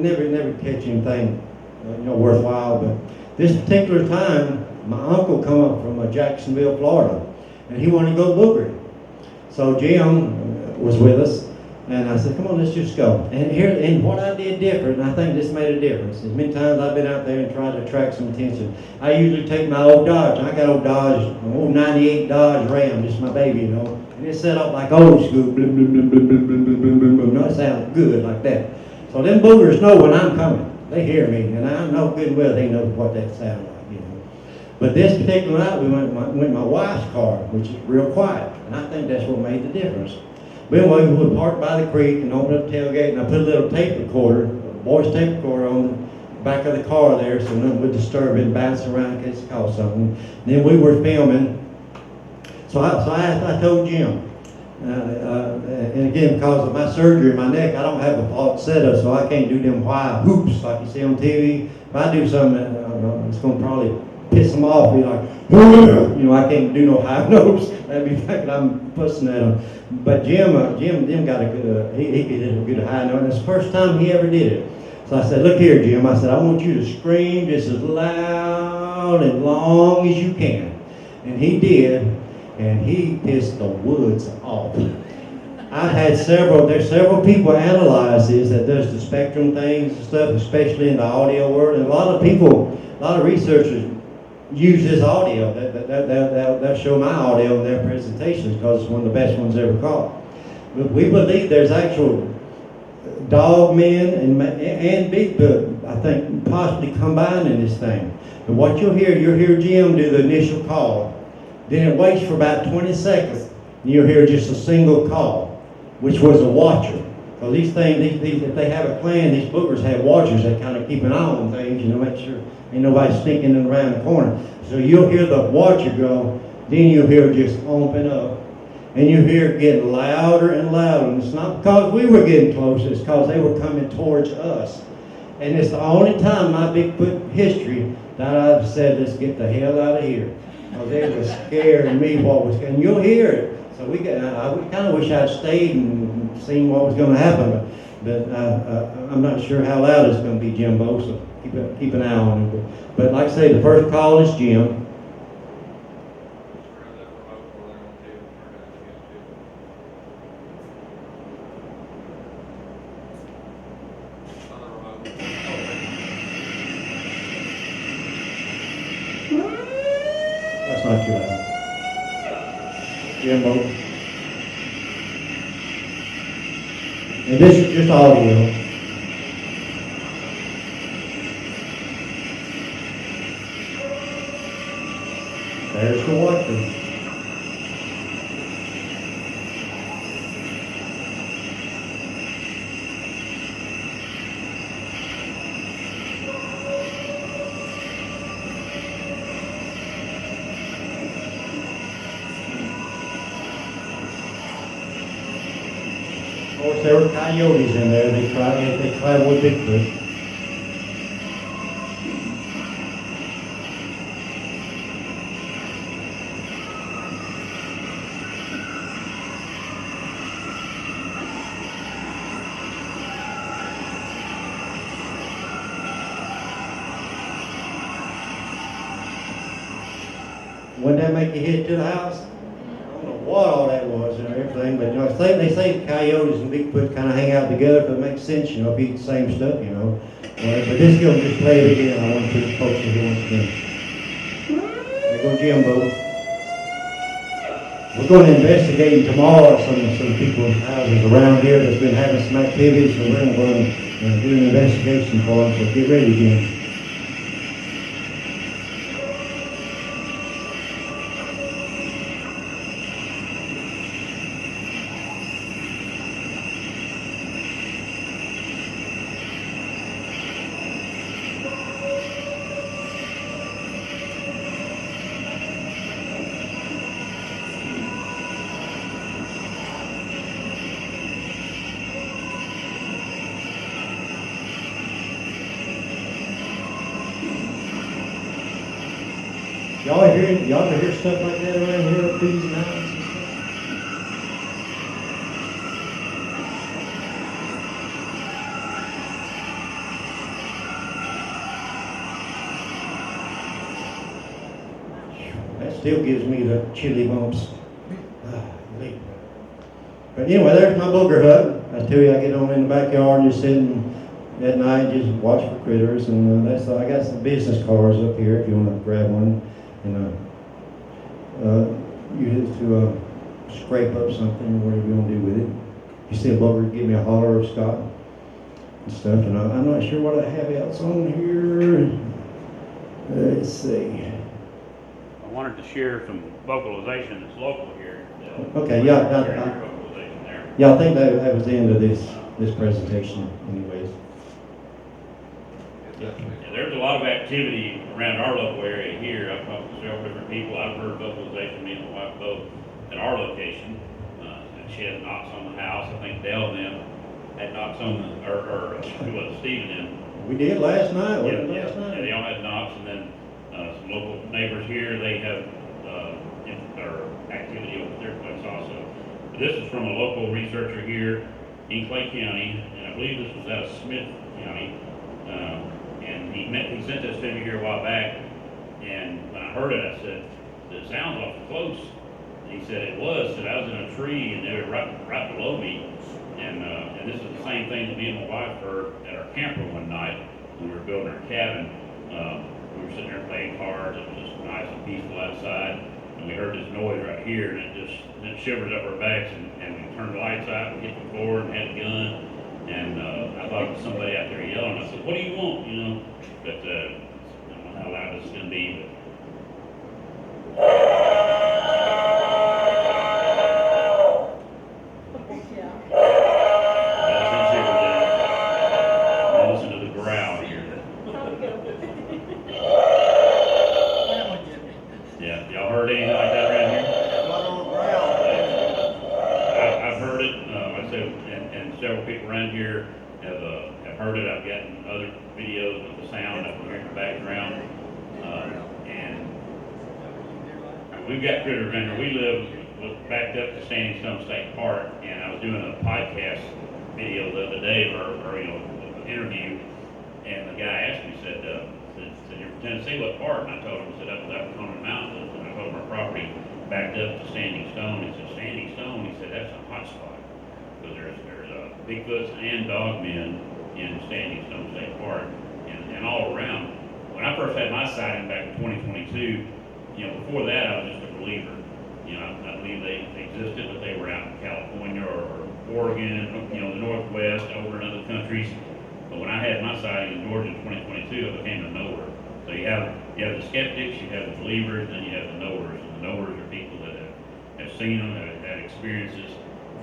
[SPEAKER 3] never catch anything you know, worthwhile. But this particular time, my uncle come up from Jacksonville, Florida, and he wanted to go boogering. So Jim was with us, and I said, come on, let's just go. And what I did different, and I think this made a difference, is many times I've been out there and tried to attract some attention. I usually take my old Dodge. I got an old 98 Dodge Ram, just my baby, you know. And it's set up like old school, boom, boom, boom, boom, boom, boom, boom, boom, boom, boom. No, it sounds good like that. So them boogers know when I'm coming. They hear me, and I know good and well they know what that sounds like, you know. But this particular night, we went in my wife's car, which is real quiet, and I think that's what made the difference. We would park by the creek and open up the tailgate, and I put a little tape recorder, a voice tape recorder on the back of the car there, so nothing would disturb it, bounce around in case it caught something. Then we were filming. So I told Jim, and again, because of my surgery in my neck, I don't have a fault setup, so I can't do them high hoops like you see on TV. If I do something, it's going to probably piss them off, be like, you know, I can't do no high notes. That'd be like I'm fussing at them. But Jim got a good, he did a good high note, and it's the first time he ever did it. So I said, look here, Jim. I said, I want you to scream just as loud and long as you can. And he did, and he pissed the woods off. I've had there's several people analyze this that does the spectrum things and stuff, especially in the audio world. And a lot of researchers use this audio. They'll show my audio in their presentations because it's one of the best ones ever caught. But we believe there's actual dog men and Bigfoot, I think, possibly combined in this thing. And what you'll hear Jim do the initial call. Then it waits for about 20 seconds, and you'll hear just a single call, which was a watcher. Because these things, if they have a clan, these boogers have watchers that kind of keep an eye on things, you know, make sure ain't nobody sneaking in around the corner. So you'll hear the watcher go, then you'll hear just open up, and you hear it getting louder and louder. And it's not because we were getting close, it's because they were coming towards us. And it's the only time in my Bigfoot history that I've said, let's get the hell out of here. Because they were scaring me what was going. You'll hear it. So I kind of wish I'd stayed and seen what was going to happen. But I'm not sure how loud it's going to be, Jimbo. So keep an eye on it. But like I say, the first call is Jim. That's not too loud. Jimbo. And this is just audio. There's the water. Of course, there were coyotes in there. They traveled with Bigfoot. When they make a hit to the house, I don't know what all that was and everything, but they say coyotes and Bigfoot kind of hang out together, but it makes sense, if you eat the same stuff, But this gonna just play it again. I want to put the folks in here once again. There go Jimbo. We're going to investigate tomorrow some people's houses around here that's been having some activities, so we're going to do an investigation for them, so get ready again. Y'all ever hear stuff like that around here up these mountains and stuff? That still gives me the chilly bumps. But anyway, there's my booger hut. I tell you, I get on in the backyard and just sitting at night, just watch for critters, and that's all. I got some business cards up here if you want to grab one. Use it to scrape up something, whatever you want to do with it. If you see a bugger, give me a holler of Scott and stuff. And I'm not sure what I have else on here. Let's see.
[SPEAKER 2] I wanted to share some vocalization that's local here.
[SPEAKER 3] Okay,
[SPEAKER 2] Vocalization there.
[SPEAKER 3] Yeah, I think that was the end of this presentation, anyways.
[SPEAKER 2] Yeah, there's a lot of activity around our local area here. I've talked to several different people. I've heard vocalization, me and my wife both, at our location. And she had knocks on the house. I think Dale and them had knocks on the, or who was Steve and them?
[SPEAKER 3] We did last night,
[SPEAKER 2] Yeah, they all had knocks, and then some local neighbors here, they have activity over their place also. But this is from a local researcher here in Clay County, and I believe this was out of Smith County. And he sent this to me here a while back, and when I heard it, I said, "It sounds awful close." And he said it was. Said I was in a tree, and they were right below me. And this is the same thing that me and my wife heard at our camper one night when we were building our cabin. We were sitting there playing cards. It was just nice and peaceful outside, and we heard this noise right here, and it shivers up our backs. And we turned the lights out and hit the floor and had a gun. And I thought it was somebody out there yelling. I said, "What do you want?" But I don't know how loud this is going to be. Listen to the growl here. Yeah, y'all heard anything like that around here? I've heard it. Like I said, and several people around here have heard it. I've gotten other videos with the sound up here in the background. And we've got critters around here. We was backed up to Standing Stone State Park, and I was doing a podcast video the other day, or an interview, and the guy asked me, said "You're from Tennessee, what part?" And I told him, I said, "Up on the mountains." And I told him our property backed up to Standing Stone. He said, "Standing Stone?" He said, "That's a hot spot, because there's Bigfoots and dogmen in Standing Stone State Park, and all around." When I first had my sighting back in 2022, before that I was just a believer. I believe they existed, but they were out in California or Oregon, the Northwest, over in other countries. But when I had my sighting in Georgia in 2022, I became a knower. So you have the skeptics, you have the believers, and you have the knowers. And the knowers are people that have seen them, that have had experiences.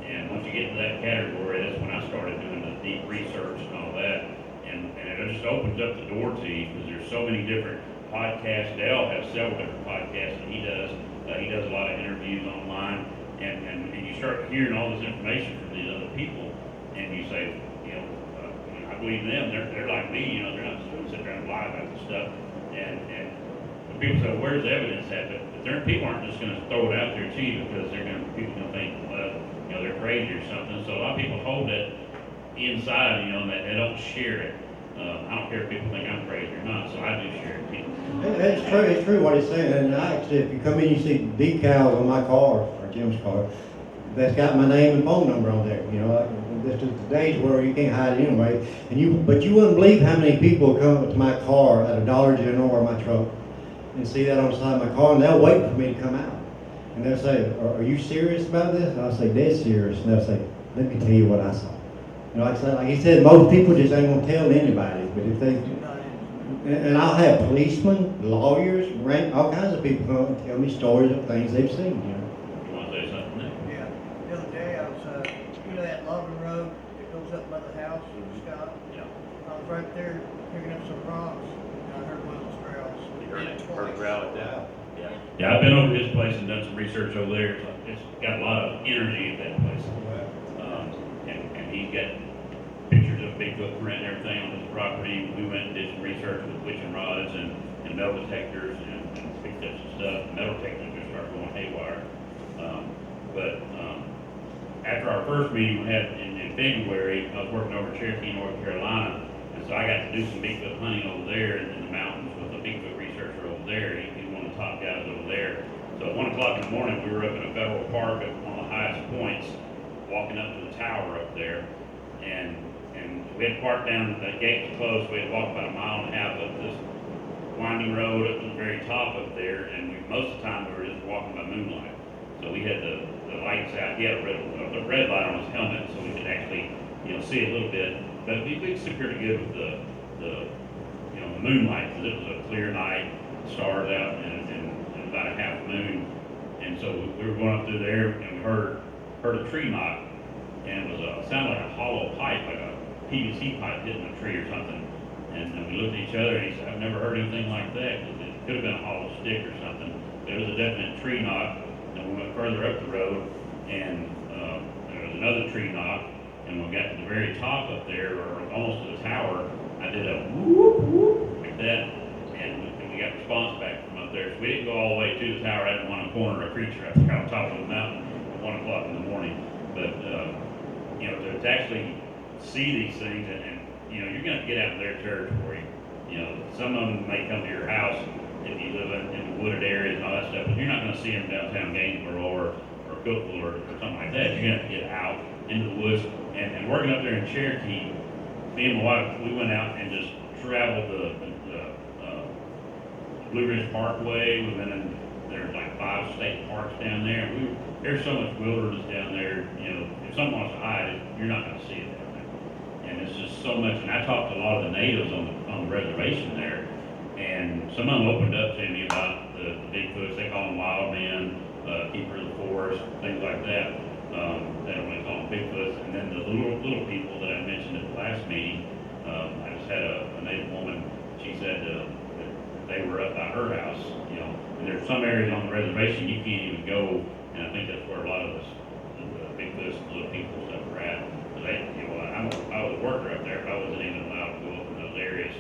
[SPEAKER 2] And once you get to that category, that's when I started doing the deep research and all that. And it just opens up the door to you because there's so many different podcasts. Dale has several different podcasts that he does. He does a lot of interviews online. And you start hearing all this information from these other people. And you say, I believe them. They're like me. They're not just going to sit there and lie about this stuff. And when people say, where's the evidence at? But people aren't just going to throw it out there to you because people going to think, well, they're crazy or something. So a lot of people hold it inside, and they don't share it. I don't care if people think I'm crazy or not, so I do share it.
[SPEAKER 3] It's true. It's true what he's saying. And actually, if you come in, you see decals on my car or Jim's car. That's got my name and phone number on there. This is today's world. You can't hide it anyway. But you wouldn't believe how many people come to my car at a Dollar General or my truck and see that on the side of my car, and they'll wait for me to come out. And they'll say, "Are you serious about this?" And I'll say, "Dead serious." And they'll say, "Let me tell you what I saw." Like he said, most people just ain't gonna tell anybody. But if they, and I'll have policemen, lawyers, all kinds of people come and tell me stories of things they've seen.
[SPEAKER 2] You want to say something there?
[SPEAKER 5] Yeah, the other day I was, that logging road that goes up by the house, Scott?
[SPEAKER 2] Yeah.
[SPEAKER 5] I was right there picking up some rocks, and I heard one of those growls.
[SPEAKER 6] Heard a growl at that.
[SPEAKER 2] Yeah, I've been over his place and done some research over there. It's got a lot of energy at that place. And he's got pictures of Bigfoot print and everything on his property. We went and did some research with witching rods and metal detectors and picked up some stuff. The metal detectors just started going haywire. But after our first meeting we had in February, I was working over Cherokee, North Carolina, and so I got to do some Bigfoot hunting over there in the mountains with a Bigfoot researcher over there. He's one of the top guys over there. So at 1 o'clock in the morning, we were up in a federal park at one of the highest points, walking up to the tower up there, and we had parked down, the gate was closed, we had walked about 1.5 miles up this winding road up to the very top up there, and most of the time we were just walking by moonlight. So we had the lights out. He had a red light on his helmet, so we could actually, see a little bit. But we could see pretty good with the moonlight, because it was a clear night, stars out, and about a half moon. And so we were going up through there, and we heard a tree knock, and it was sounded like a hollow pipe, like a PVC pipe hitting a tree or something. And we looked at each other, and he said, "I've never heard anything like that, because it could have been a hollow stick or something." But it was a definite tree knock. And we went further up the road, and there was another tree knock, and when we got to the very top up there, or almost to the tower, I did a whoop, whoop, like that, and we got response back from up there. So we didn't go all the way to the tower. I didn't want to corner a creature up there on top of the mountain at 1 o'clock in the morning. But, to actually see these things, and you're going to get out of their territory. Some of them may come to your house if you live in the wooded areas and all that stuff, but you're not going to see them downtown Gainesboro or Cookville or something like that. You're going to have to get out into the woods. And working up there in Cherokee, me and my wife, we went out and just traveled the Blue Ridge Parkway. We went in, there's like 5 state parks down there. There's so much wilderness down there. If someone wants to hide it, you're not going to see it down there. And it's just so much. And I talked to a lot of the natives on the reservation there. And some of them opened up to me about the Bigfoots. They call them wild men, keeper of the forest, things like that. They don't really call them Bigfoots. And then the little people that I mentioned at the last meeting, I just had a native woman. She said that they were up by her house, and there's some areas on the reservation you can't even go. And I think that's where a lot of the Bigfoots and little people and stuff are at. I was a worker up there, but I wasn't even allowed to go up in those areas.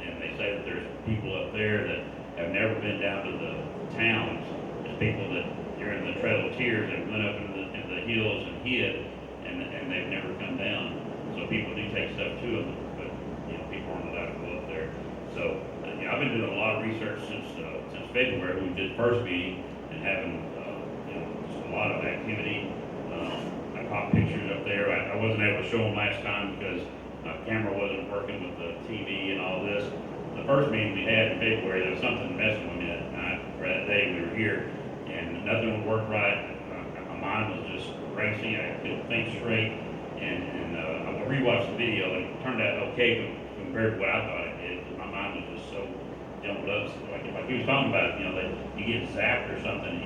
[SPEAKER 2] And they say that there's people up there that have never been down to the towns. There's people that during the Trail of Tears that went up into the hills and hid, and they've never come down. So people do take stuff to them, but people aren't allowed to go up there. So I've been doing a lot of research since February. We did the first meeting and having just a lot of activity. I caught pictures up there. I wasn't able to show them last time because my camera wasn't working with the TV and all this. The first meeting we had in February, there was something messing with me that night, or that day we were here, and nothing would work right. My mind was just racing. I couldn't think straight, and I rewatched the video, and it turned out okay compared to what I thought it did. My mind was just so don't love, like he was talking about, you know, that you get zapped or something,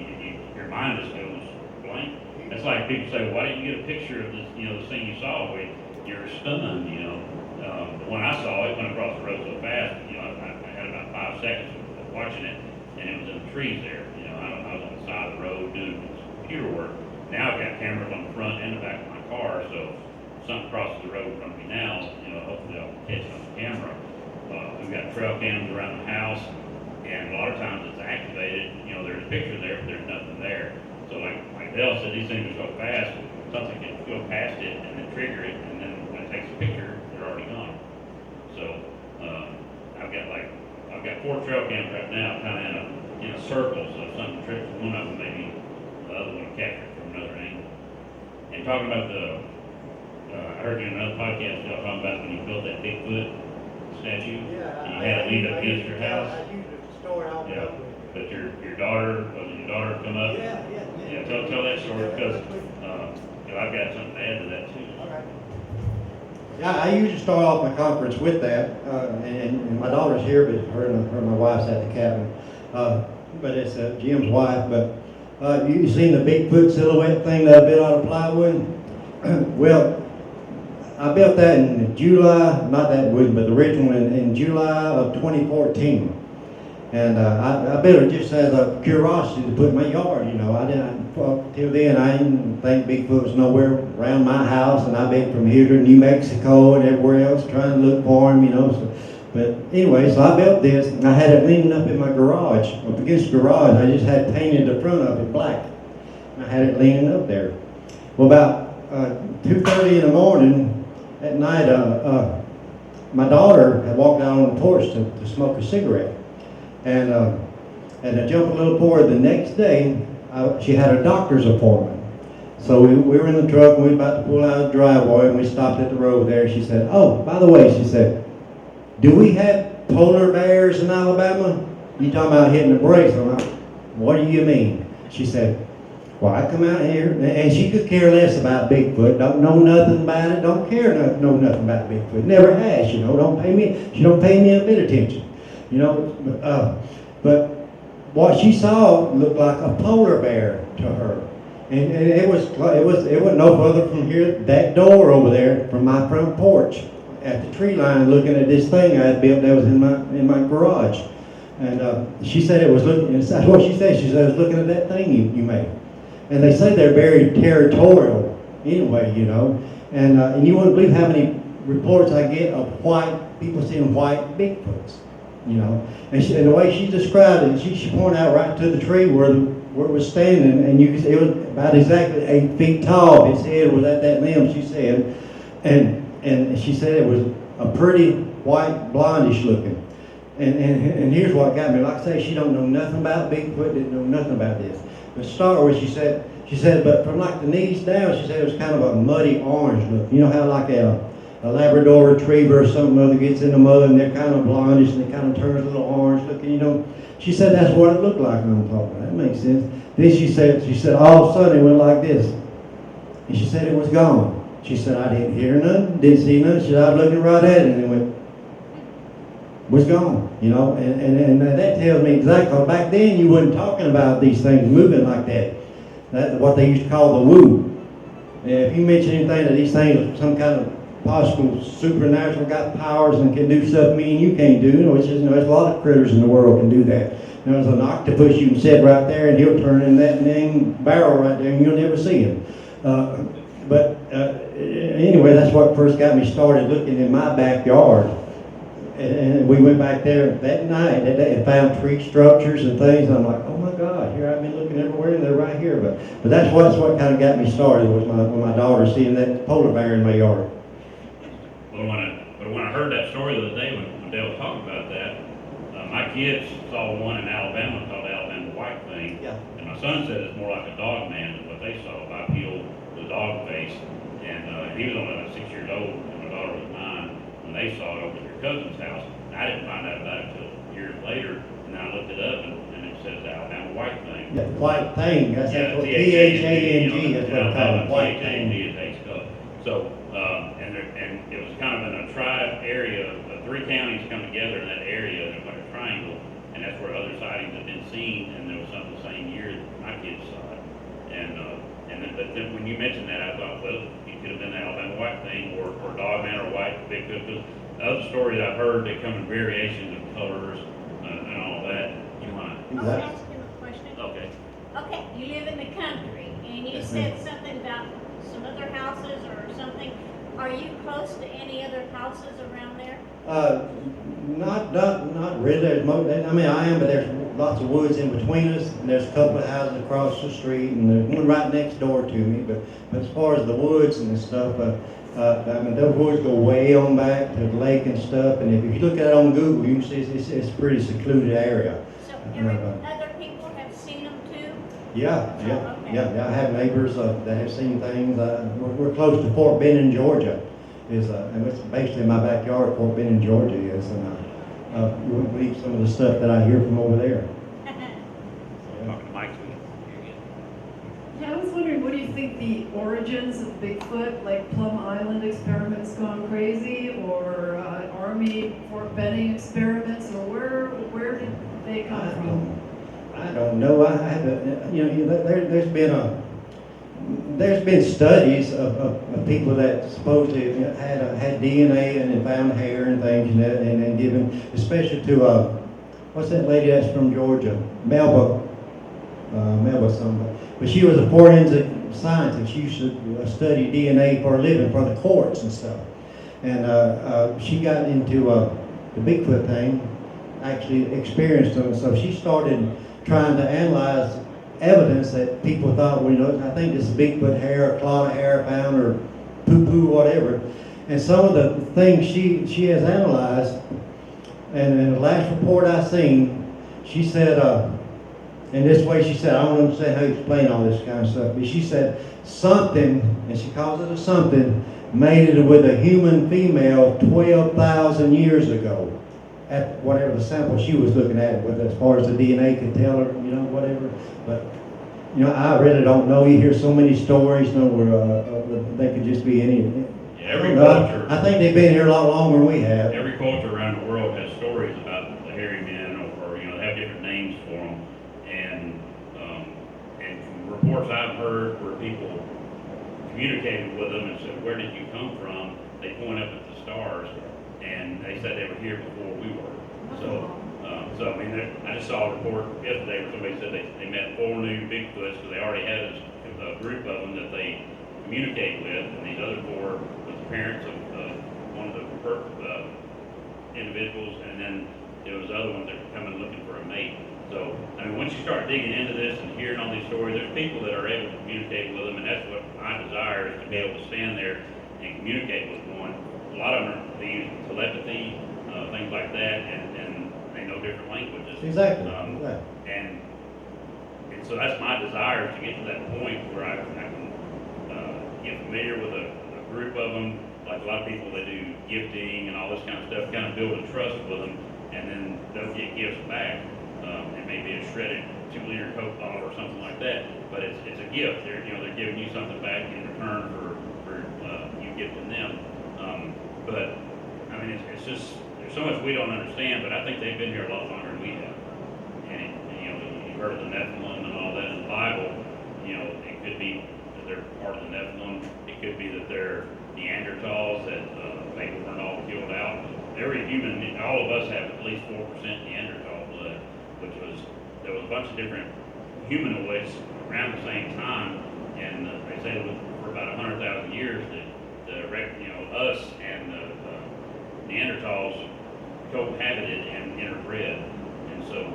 [SPEAKER 2] your mind just goes blank. That's like people say, why didn't you get a picture of this, you know, this thing you saw? Well, you're stunned, you know. When I saw it, went across the road so fast, you know, I had about 5 seconds of watching it, and it was in the trees there. You know, I was on the side of the road doing computer work. Now I've got cameras on the front and the back of my car, so if something crosses the road in front of me now, you know, hopefully I'll catch it on the camera. We've got trail cams around the house, and a lot of times it's activated. You know, there's a picture there, but there's nothing there. So like Dale said, these things are so fast, something can go past it and then trigger it, and then when it takes a picture, they're already gone. So I've got 4 trail cams right now, kind of in a circle. So if something trips one of them, maybe the other one will capture it from another angle. And talking about I heard you in another podcast y'all talking about when you built that Bigfoot statue, and you had it leaned up against your house.
[SPEAKER 5] I used it to store it all
[SPEAKER 2] Yeah,
[SPEAKER 5] over.
[SPEAKER 2] but your daughter, was it your daughter come up? Yeah, tell that story, because I've got something to add to that too.
[SPEAKER 5] All right.
[SPEAKER 3] Yeah, I usually start off my conference with that, and my daughter's here, but her and my wife's at the cabin. But it's Jim's wife. But you seen the Bigfoot silhouette thing that I built out of plywood? Well, I built that in July, not that wood, but the original in July of 2014. And I built it just as a curiosity to put in my yard, you know. Till then, I didn't think Bigfoot was nowhere around my house, and I've been from here to New Mexico and everywhere else trying to look for him, you know. So, but anyway, so I built this, and I had it leaning up in my garage, up against the garage. I just had painted the front of it black, and I had it leaning up there. Well, about 2:30 in the morning at night, my daughter had walked out on the porch to smoke a cigarette. And I jumped a little forward. The next day, she had a doctor's appointment. So we were in the truck, and we were about to pull out of the driveway, and we stopped at the road there. She said, "Oh, by the way," she said, "do we have polar bears in Alabama?" You talking about hitting the brakes. I'm like, "What do you mean?" She said, "Well, I come out here," and she could care less about Bigfoot. Don't know nothing about it. Don't care know nothing about Bigfoot. Never has, you know. She don't pay me a bit of attention. You know, but what she saw looked like a polar bear to her, and it wasn't no further from here. That door over there, from my front porch, at the tree line, looking at this thing I had built that was in my garage, and she said it was looking. That's what she said. She said it was looking at that thing you made, and they say they're very territorial anyway, you know, and you wouldn't believe how many reports I get of people seeing white Bigfoots. You know, and the way she described it, she pointed out right to the tree where it was standing, and you could see it was about exactly 8 feet tall. Its head was at that limb, she said, and she said it was a pretty white, blondish looking. And here's what got me. Like I say, she don't know nothing about Bigfoot, didn't know nothing about this. But to start with, she said, but from like the knees down, she said it was kind of a muddy orange look. You know how like a Labrador Retriever or something other gets in the mud and they're kind of blondish and it kind of turns a little orange looking, you know. She said that's what it looked like, and I'm talking, that makes sense. Then she said all of a sudden it went like this. And she said it was gone. She said, I didn't hear nothing, didn't see nothing. She said, I was looking right at it and it was gone, you know. And that tells me exactly, back then you wasn't talking about these things moving like that. That's what they used to call the woo. And if you mention anything that these things are some kind of possible supernatural, got powers and can do stuff me and you can't do. You know, it's just, you know, there's a lot of critters in the world can do that. You know, there's an octopus you can set right there and he'll turn in that dang barrel right there and you'll never see him. Anyway, that's what first got me started looking in my backyard. And we went back there that night and found tree structures and things. And I'm like, oh my God, here I've been looking everywhere and they're right here. But that's what kind of got me started was my daughter seeing that polar bear in my yard.
[SPEAKER 2] But when I heard that story the other day when Dale was talking about that, my kids saw one in Alabama called the Alabama White Thing.
[SPEAKER 3] Yeah.
[SPEAKER 2] And my son said it's more like a dog man is what they saw, bipedal with a dog face. And he was only like 6 years old and my daughter was 9 when they saw it over at their cousin's house. And I didn't find out about it until years later, and then I looked it up and it says the Alabama White Thing.
[SPEAKER 3] Yeah, White Thing, that's what
[SPEAKER 2] Thang,
[SPEAKER 3] Thang, that's what I call it, White Thing.
[SPEAKER 2] So, and it was kind of in a tribe area, 3 counties come together in that area, and it's like a triangle, and that's where other sightings have been seen, and there was some the same year that my kids saw it. But then when you mentioned that, I thought, well, it could have been the Alabama white thing, or dogman or white Bigfoot. Because the other stories I've heard, they come in variations of colors and all that. You want?
[SPEAKER 7] I'll
[SPEAKER 3] Exactly.
[SPEAKER 7] ask him a question.
[SPEAKER 2] Okay.
[SPEAKER 7] Okay, you live in the country, and you said something about some other houses or something. Are you close to any other houses around there?
[SPEAKER 3] Not really. I mean, I am, but there's lots of woods in between us, and there's a couple of houses across the street, and there's one right next door to me. But as far as the woods and stuff, I mean, those woods go way on back to the lake and stuff. And if you look at it on Google, you can see it's a pretty secluded area.
[SPEAKER 7] So
[SPEAKER 3] Uh,
[SPEAKER 7] other people have seen them too?
[SPEAKER 3] Yeah.
[SPEAKER 7] Okay.
[SPEAKER 3] I have neighbors that have seen things. We're close to Fort Benning, Georgia. And it's basically my backyard. Fort Benning, Georgia is, and you wouldn't believe some of the stuff that I hear from over there.
[SPEAKER 2] Talking to Mike.
[SPEAKER 8] Yeah, I was wondering, what do you think the origins of Bigfoot, like Plum Island experiments gone crazy, or Army Fort Benning experiments, or where did they come from?
[SPEAKER 3] I don't know. I haven't. There's been studies of people that supposedly had DNA and found hair and things and given, especially to what's that lady that's from Georgia, Melba somebody. But she was a forensic scientist. She used to study DNA for a living for the courts and stuff. And she got into the Bigfoot thing, actually experienced them. So she started trying to analyze evidence that people thought, well, I think this is Bigfoot hair, a clot of hair found, or poo-poo, whatever. And some of the things she has analyzed, and in the last report I seen, she said, in this way she said, I don't understand how you explain all this kind of stuff, but she said something, and she calls it a something, mated with a human female 12,000 years ago. At whatever the sample she was looking at, whether as far as the DNA could tell her, whatever. But, I really don't know. You hear so many stories, where they could just be any.
[SPEAKER 2] Yeah, every culture.
[SPEAKER 3] I think they've been here a lot longer than we have.
[SPEAKER 2] Every culture around the world has stories about the hairy men, or they have different names for them. And from reports I've heard where people communicated with them and said, "Where did you come from?" They point up at the stars, and they said they were here before we were. So I mean, I just saw a report yesterday where somebody said they met 4 new Bigfoots, because they already had a group of them that they communicate with, and these other 4 was the parents of one of the individuals, and then there was other ones that were coming looking for a mate. So, I mean, once you start digging into this and hearing all these stories, there's people that are able to communicate with them, and that's what my desire is, to be able to stand there and communicate with one. A lot of them they use telepathy, things like that, and they know different languages.
[SPEAKER 3] Exactly.
[SPEAKER 2] And so that's my desire, to get to that point where I can get familiar with a group of them. Like a lot of people, they do gifting and all this kind of stuff, kind of build a trust with them, and then they'll get gifts back. It may be a shredded 2-liter Coke bottle or something like that, but it's a gift. They're giving you something back in return for you gifting them. But I mean, it's just, there's so much we don't understand. But I think they've been here a lot longer than we have. And you've heard of the Nephilim and all that in the Bible. It could be that they're part of the Nephilim. It could be that they're Neanderthals that maybe weren't all killed out. Every human, all of us have at least 4% Neanderthal blood, there was a bunch of different humanoids around the same time, and they say for about 100,000 years that us and the Neanderthals cohabited and interbred. And so,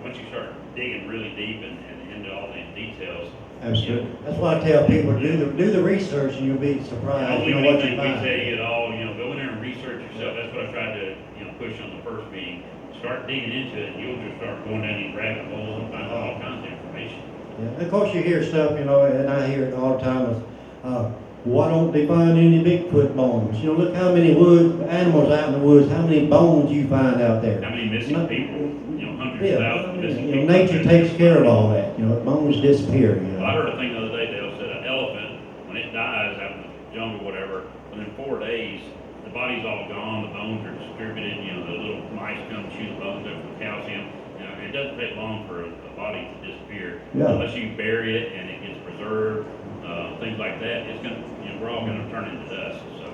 [SPEAKER 2] once you start digging really deep and into all these details.
[SPEAKER 3] Absolutely. That's why I tell people, do the research, and you'll be surprised.
[SPEAKER 2] Don't leave
[SPEAKER 3] what you
[SPEAKER 2] anything we
[SPEAKER 3] find.
[SPEAKER 2] tell you at all. Go in there and research yourself. That's what I tried to push on the first meeting. Start digging into it, and you'll just start going down these rabbit holes and finding all kinds of information.
[SPEAKER 3] Yeah. And of course, you hear stuff, and I hear it all the time. Is, why don't they find any Bigfoot bones? Look how many animals out in the woods. How many bones you find out there?
[SPEAKER 2] How many missing people? Hundreds of thousands of missing people.
[SPEAKER 3] Nature takes care of all that. Bones disappear.
[SPEAKER 2] Well, I heard a thing the other day. They said an elephant, when it dies out in the jungle, or whatever, within 4 days, the body's all gone, the bones are distributed, you know, the little mice come chew the bones up for calcium. You know, it doesn't take long for a body to disappear.
[SPEAKER 3] Yeah.
[SPEAKER 2] Unless you bury it and it gets preserved, things like that, it's gonna, you know, we're all gonna turn into dust, so.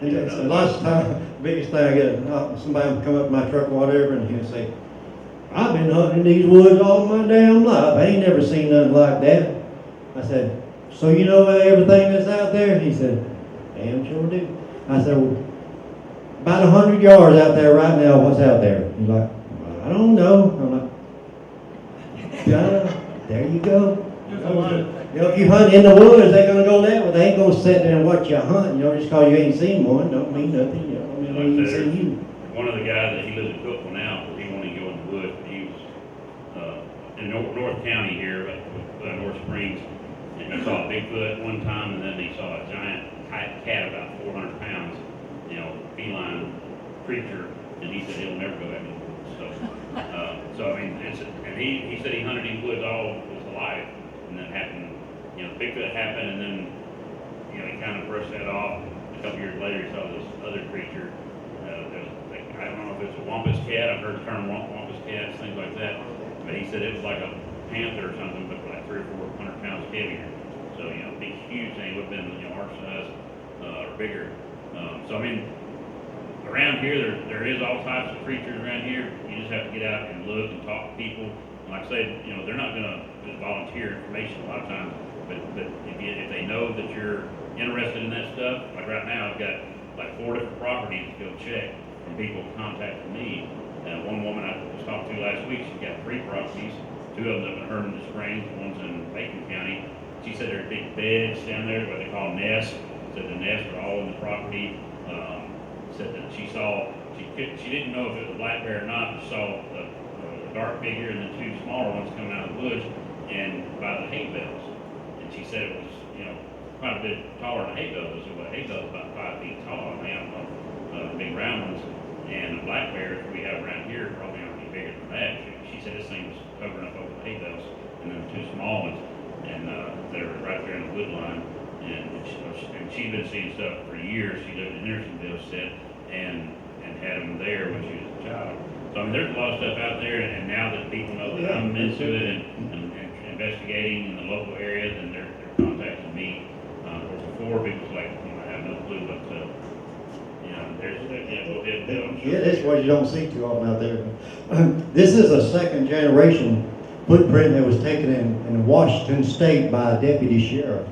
[SPEAKER 3] And it's, a lot of time, biggest thing I get, somebody will come up in my truck or whatever, and he'll say, I've been hunting in these woods all my damn life. I ain't never seen nothing like that. I said, so you know everything that's out there? He said, damn sure do. I said, well, about 100 yards out there right now, what's out there? He's like, I don't know. I'm like, there you go. You know, if you hunt in the woods, they're gonna go that way. They ain't gonna sit there and watch you hunt. You know, just cause you ain't seen one, don't mean nothing. You know, I mean, they ain't seen you.
[SPEAKER 2] One of the guys that he lives in Cookville now, because he wanted to go in the woods, but he was in North County here, North Springs, and he saw a Bigfoot one time, and then he saw a giant cat about 400 pounds, you know, feline creature, and he said he'll never go back in the woods. So I mean, and he said he hunted in woods all his life, and then happened, you know, Bigfoot happened, and then, you know, he kind of brushed that off. A couple years later, he saw this other creature. I don't know if it's a wampus cat. I've heard the term wampus cats, things like that. But he said it was like a panther or something, but like 300 or 400 pounds heavier. So, you know, big, huge thing. It would have been, you know, our size or bigger. So, I mean, around here, there is all types of creatures around here. You just have to get out and look and talk to people. And like I said, you know, they're not going to just volunteer information a lot of times. But if they know that you're interested in that stuff, like right now, I've got like 4 different properties to go check from people contacting me. One woman I was talking to last week, she's got 3 properties. 2 of them live in Herndon Springs, one's in Macon County. She said there are big beds down there, what they call nests. Said the nests are all in the property. Said that she didn't know if it was a black bear or not, but saw a dark figure and then 2 smaller ones coming out of the woods and by the hay bales. And she said it was, you know, quite a bit taller than a hay bale is. So a hay bale is about 5 feet tall, the big round ones. And the black bears we have around here probably aren't any bigger than that. She said this thing was covering up over the hay bales, and then 2 small ones, and they were right there in the wood line. And she'd been seeing stuff for years. She lived in Hendersonville, said, and had them there when she was a child. So I mean, there's a lot of stuff out there, and now that people know that I'm into it and investigating in the local areas, and they're contacting me. Before people was like, you know, I have no clue what to.
[SPEAKER 3] Yeah, that's what you don't see too often out there. This is a second generation footprint that was taken in Washington State by a deputy sheriff.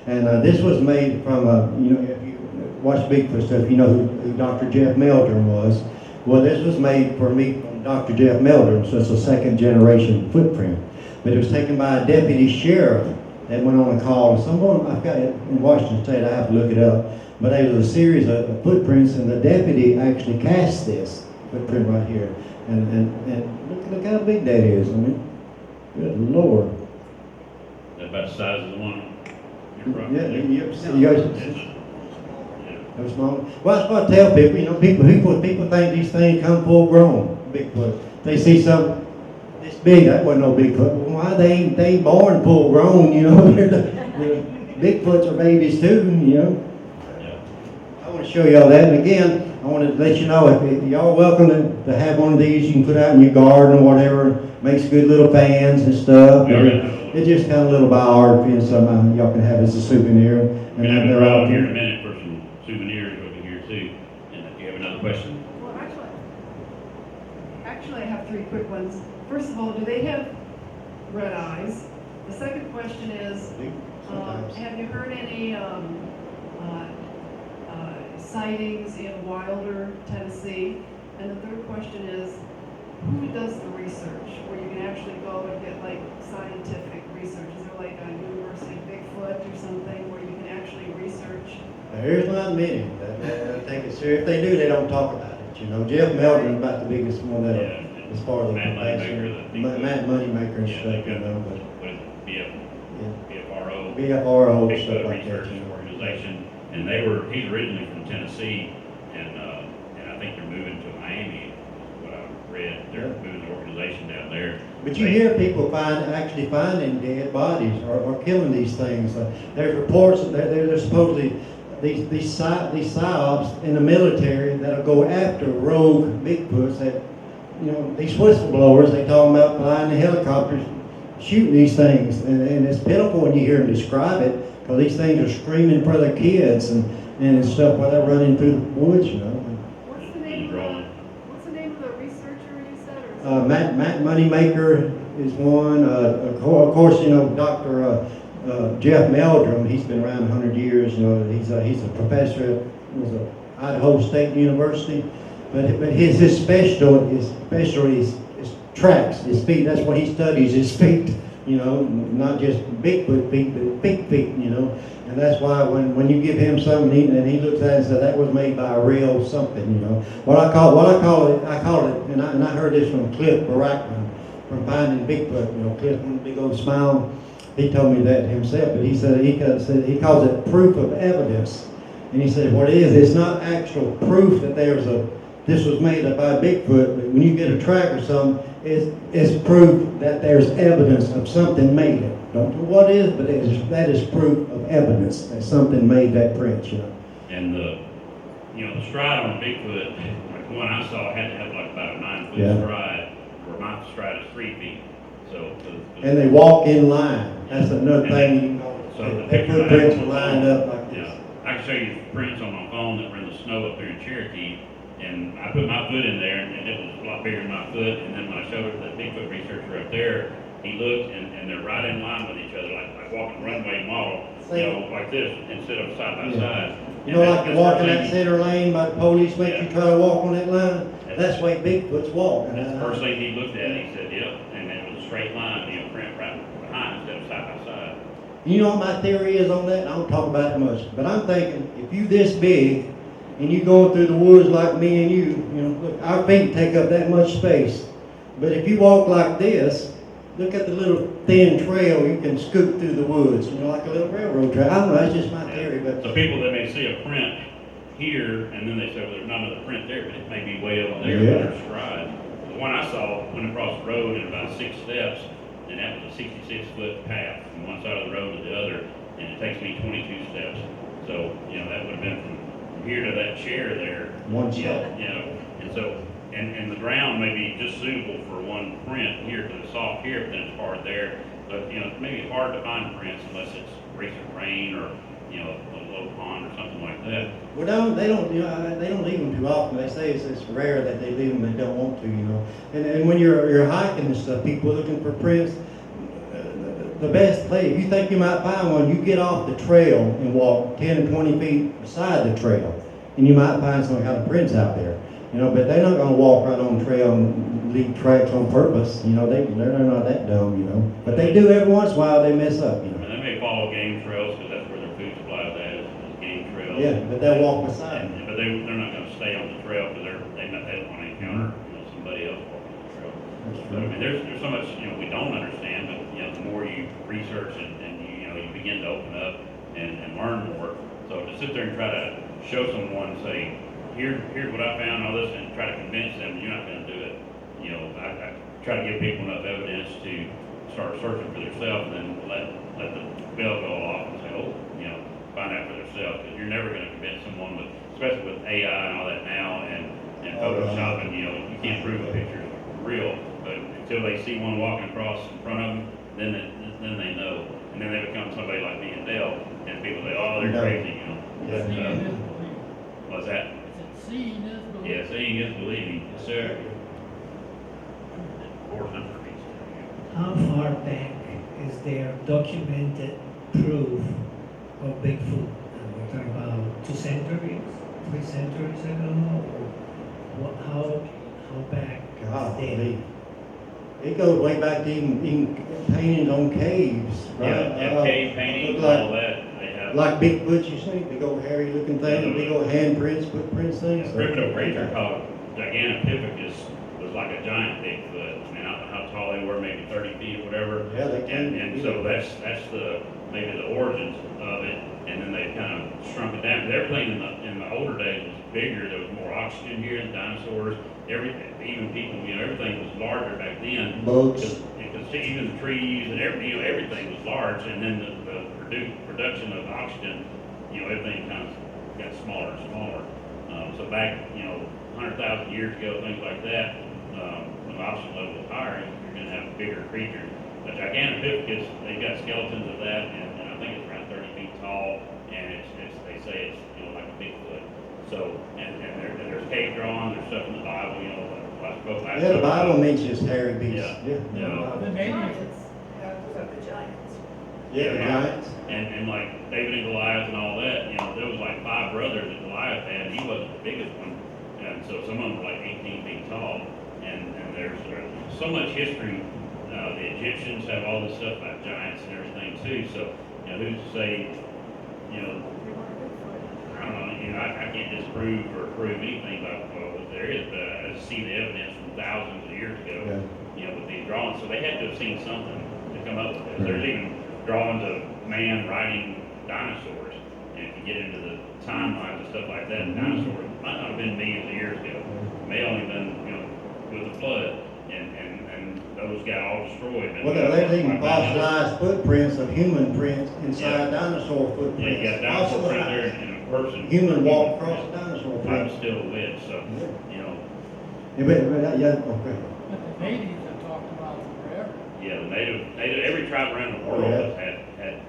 [SPEAKER 3] And this was made from, you know, if you watch Bigfoot stuff, you know who Dr. Jeff Meldrum was. Well, this was made for me from Dr. Jeff Meldrum, so it's a second generation footprint. But it was taken by a deputy sheriff that went on a call. Someone, I've got it in Washington State, I have to look it up. But there was a series of footprints, and the deputy actually cast this footprint right here. And look how big that is. I mean, good Lord.
[SPEAKER 2] That's about the size of the one on your property.
[SPEAKER 3] Those small. Well, that's what I tell people. You know, people think these things come full grown. Bigfoot. They see something this big. That wasn't no Bigfoot. Well, why they ain't born full grown? You know, Bigfoots are babies too. You know. I want to show y'all that, and again, I want to let you know if y'all are welcome to have one of these. You can put out in your garden or whatever. Makes good little fans and stuff. It's just kind of a little biography and something y'all can have as a souvenir. And
[SPEAKER 2] We're going to
[SPEAKER 3] they're
[SPEAKER 2] have
[SPEAKER 3] all
[SPEAKER 2] a here in a minute for some souvenirs over here too. And if you have another question?
[SPEAKER 8] Well, actually, I have 3 quick ones. First of all, do they have red eyes? The second question is, have you heard any sightings in Wilder, Tennessee? And the third question is, who does the research where you can actually go and get like scientific research? Is there like a University of Bigfoot or something where you can actually research?
[SPEAKER 3] There's not many that take it serious. If they do, they don't talk about it. You know, Jeff Meldrum is about the biggest one that, as far as the Matt Moneymaker and stuff, you know. But BFRO and stuff like that.
[SPEAKER 2] Research organization, and he's originally from Tennessee, and I think they're moving to Miami. What I read, they're moving the organization down there.
[SPEAKER 3] But you hear people actually finding dead bodies or killing these things. There's reports that they're supposedly these psyops in the military that'll go after rogue Bigfoots that, you know, these whistleblowers, they talking about flying the helicopters, shooting these things, and it's pitiful when you hear them describe it, because these things are screaming for their kids and stuff while they're running through the woods, you know.
[SPEAKER 8] What's the name what's the name of the researcher you said?
[SPEAKER 3] Matt Moneymaker is one. Of course, you know, Dr. Jeff Meldrum. He's been around 100 years. You know, he's a professor at Idaho State University. But his specialty is tracks, his feet. That's what he studies, his feet. You know, not just Bigfoot feet, but big feet. You know, and that's why when you give him something and he looks at it and says that was made by a real something. You know, I call it, and I heard this from Cliff Barackman from Finding Bigfoot. You know, Cliff with a big old smile. He told me that himself, but he said he calls it proof of evidence. And he said what it is, it's not actual proof that this was made by Bigfoot, but when you get a track or something, it's proof that there's evidence of something made it. Don't know what it is, but that is proof of evidence that something made that print, you know.
[SPEAKER 2] And the stride on Bigfoot, like the one I saw, had to have like about a 9-foot
[SPEAKER 3] Yeah.
[SPEAKER 2] stride, where my stride is 3 feet. So,
[SPEAKER 3] And they walk in line. That's another thing you know.
[SPEAKER 2] So the
[SPEAKER 3] Their
[SPEAKER 2] picture I
[SPEAKER 3] footprints
[SPEAKER 2] have
[SPEAKER 3] are
[SPEAKER 2] on my
[SPEAKER 3] lined
[SPEAKER 2] phone,
[SPEAKER 3] up like this.
[SPEAKER 2] I can show you prints on my phone that were in the snow up there in Cherokee, and I put my foot in there, and it was a lot bigger than my foot. And then when I showed it to the Bigfoot researcher up there, he looked, and they're right in line with each other, like walking runway model, like this, instead of side by side.
[SPEAKER 3] You know, like you're walking that
[SPEAKER 2] that
[SPEAKER 3] center lane, by the police make you try to walk on that line. That's the way Bigfoot's walk.
[SPEAKER 2] That's the first thing he looked at. He said, "Yep," and it was a straight line, print right behind instead of side by side.
[SPEAKER 3] You know what my theory is on that? I don't talk about it much, but I'm thinking if you this big and you going through the woods like me and you know, look, our feet take up that much space. But if you walk like this, look at the little thin trail you can scoot through the woods, you know, like a little railroad trail. I don't know, that's just my theory, but
[SPEAKER 2] So people that may see a print here, and then they say, well, there's not another print there, but it may be way over there
[SPEAKER 3] Yeah.
[SPEAKER 2] with their stride. The one I saw went across the road in about 6 steps, and that was a 66-foot path from one side of the road to the other, and it takes me 22 steps. So, that would have been from here to that chair there.
[SPEAKER 3] one shot.
[SPEAKER 2] And so, and the ground may be just suitable for one print here, because it's soft here, but then it's hard there. But, maybe hard to find prints unless it's recent rain or, a low pond or something like that.
[SPEAKER 3] Well, they don't leave them too often. They say it's rare that they leave them. They don't want to, you know. And when you're hiking and stuff, people are looking for prints. The best place, if you think you might find one, you get off the trail and walk 10 or 20 feet beside the trail, and you might find some kind of prints out there. But they're not going to walk right on the trail and leave tracks on purpose. They're not that dumb, But they do every once in a while. They mess up,
[SPEAKER 2] And they may follow game trails because that's where their food supply is at, is game trails.
[SPEAKER 3] Yeah, but they'll walk beside them.
[SPEAKER 2] But they're not going to stay on the trail because they don't want to encounter somebody else walking the trail. But I mean, there's so much we don't understand, but the more you research and you begin to open up and learn more. So to sit there and try to show someone, say, here's what I found, all this, and try to convince them you're not going to do it. I try to give people enough evidence to start searching for themselves, and then let the bell go off and say, find out for themselves, because you're never going to convince someone especially with AI and all that now, and Photoshop, and you can't prove a picture is real, but until they see one walking across in front of them, then they know, and then they become somebody like me and Dale, and people say, oh, they're crazy, What's that?
[SPEAKER 9] Seeing is believing.
[SPEAKER 2] Yeah, seeing is believing, yes, sir. Or something.
[SPEAKER 10] How far back is there documented proof of Bigfoot? We're talking about 2 centuries, 3 centuries ago? Or how back
[SPEAKER 3] God,
[SPEAKER 10] is there?
[SPEAKER 3] it goes way back to even paintings on caves, right?
[SPEAKER 2] Yeah, cave paintings,
[SPEAKER 3] look
[SPEAKER 2] all that. They have
[SPEAKER 3] Like Bigfoot, you see, big old hairy looking thing, big old handprints, footprints things.
[SPEAKER 2] primitive creature called Gigantopithecus was like a giant Bigfoot. I mean, I don't know how tall they were, maybe 30 feet or whatever.
[SPEAKER 3] Yeah, they can.
[SPEAKER 2] And so that's maybe the origins of it, and then they kind of shrunk it down. Everything in the older days was bigger. There was more oxygen here than dinosaurs. Even people, everything was larger back then.
[SPEAKER 3] Bugs.
[SPEAKER 2] Because even the trees and everything was large, and then the production of oxygen, everything kind of got smaller and smaller. So back, 100,000 years ago, things like that, when the oxygen level was higher, you're going to have bigger creatures. The Gigantopithecus, they've got skeletons of that, and I think it's around 30 feet tall, and they say it's like a Bigfoot. So, and there's cave drawings, there's stuff in the Bible, like both.
[SPEAKER 3] Yeah, the Bible mentions hairy beasts.
[SPEAKER 2] Yeah.
[SPEAKER 5] The natives,
[SPEAKER 3] Yeah, the giants.
[SPEAKER 2] And like David and Goliath and all that, there was like 5 brothers that Goliath had, and he wasn't the biggest one. And so some of them were like 18 feet tall. And there's so much history. The Egyptians have all this stuff about giants and everything too. So, who's to say, I don't know, I can't disprove or prove anything about what there is, but I just see the evidence from thousands of years ago, with these drawings. So they had to have seen something to come up with this. There's even drawings of man riding dinosaurs. And if you get into the timelines and stuff like that, dinosaurs might not have been millions of years ago. It may only been, with the flood. And those got all destroyed.
[SPEAKER 3] Well, there's even fossilized footprints of human prints inside dinosaur footprints.
[SPEAKER 2] Yeah, you got dinosaur print there and a person.
[SPEAKER 3] Human walk across a dinosaur
[SPEAKER 2] Might
[SPEAKER 3] print.
[SPEAKER 2] be still a wedge, so,
[SPEAKER 3] Okay.
[SPEAKER 5] but the natives have talked about it forever.
[SPEAKER 2] Yeah, the native, every tribe around the world has had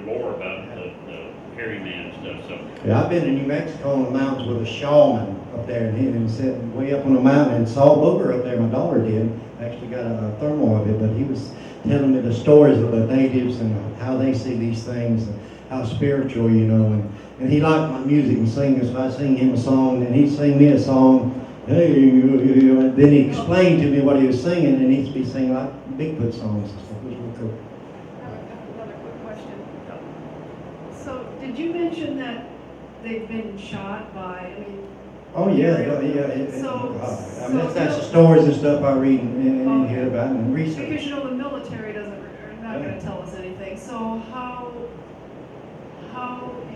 [SPEAKER 2] lore about the hairy man and stuff, so.
[SPEAKER 3] Yeah, I've been in New Mexico in the mountains with a shaman up there, and he sat way up on the mountain and saw a booger up there. My daughter did. Actually got a thermal of it, but he was telling me the stories of the natives and how they see these things and how spiritual, and he liked my music and singing, so I sing him a song and he'd sing me a song. Hey, then he explained to me what he was singing, and he'd be singing like Bigfoot songs and stuff. It was really cool.
[SPEAKER 8] I have another quick question. So, did you mention that they've been shot by,
[SPEAKER 3] Oh yeah. That's the stories and stuff I read and hear about and research.
[SPEAKER 8] because the military are not going to tell us anything. So how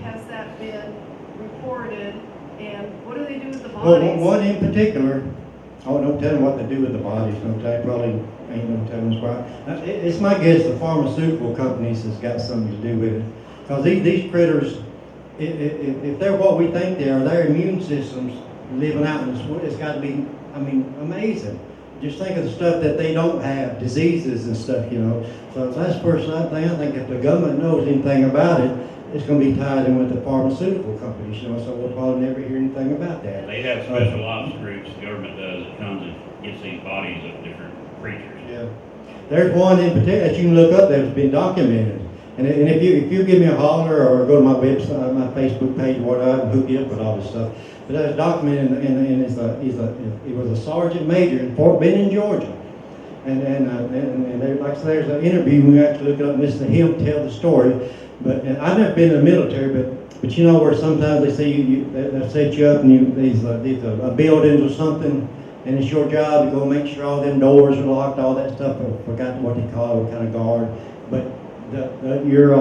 [SPEAKER 8] has that been reported, and what do they do with the
[SPEAKER 3] Well,
[SPEAKER 8] bodies?
[SPEAKER 3] one in particular, don't tell them what to do with the bodies. Don't tell, probably ain't no telling us why. It's my guess the pharmaceutical companies has got something to do with it, because these critters, if they're what we think they are, their immune systems living out in this world, it's got to be, amazing. Just think of the stuff that they don't have, diseases and stuff, So that's the first thing I think. If the government knows anything about it, it's going to be tied in with the pharmaceutical companies, So we'll probably never hear anything about that.
[SPEAKER 2] They have special ops groups, the government does, that comes and gets these bodies of different creatures.
[SPEAKER 3] Yeah. There's one in particular that you can look up that's been documented. And if you give me a holler or go to my website, my Facebook page, whatever, I can hook you up with all this stuff. But that's documented, and he was a sergeant major in Fort Benning, Georgia. And there, like I said, there's an interview, we have to look it up and listen to him tell the story. But I've never been in the military, but where sometimes they say they set you up in these buildings or something, and it's your job to go make sure all them doors are locked, all that stuff. I forgot what they call it, what kind of guard. But your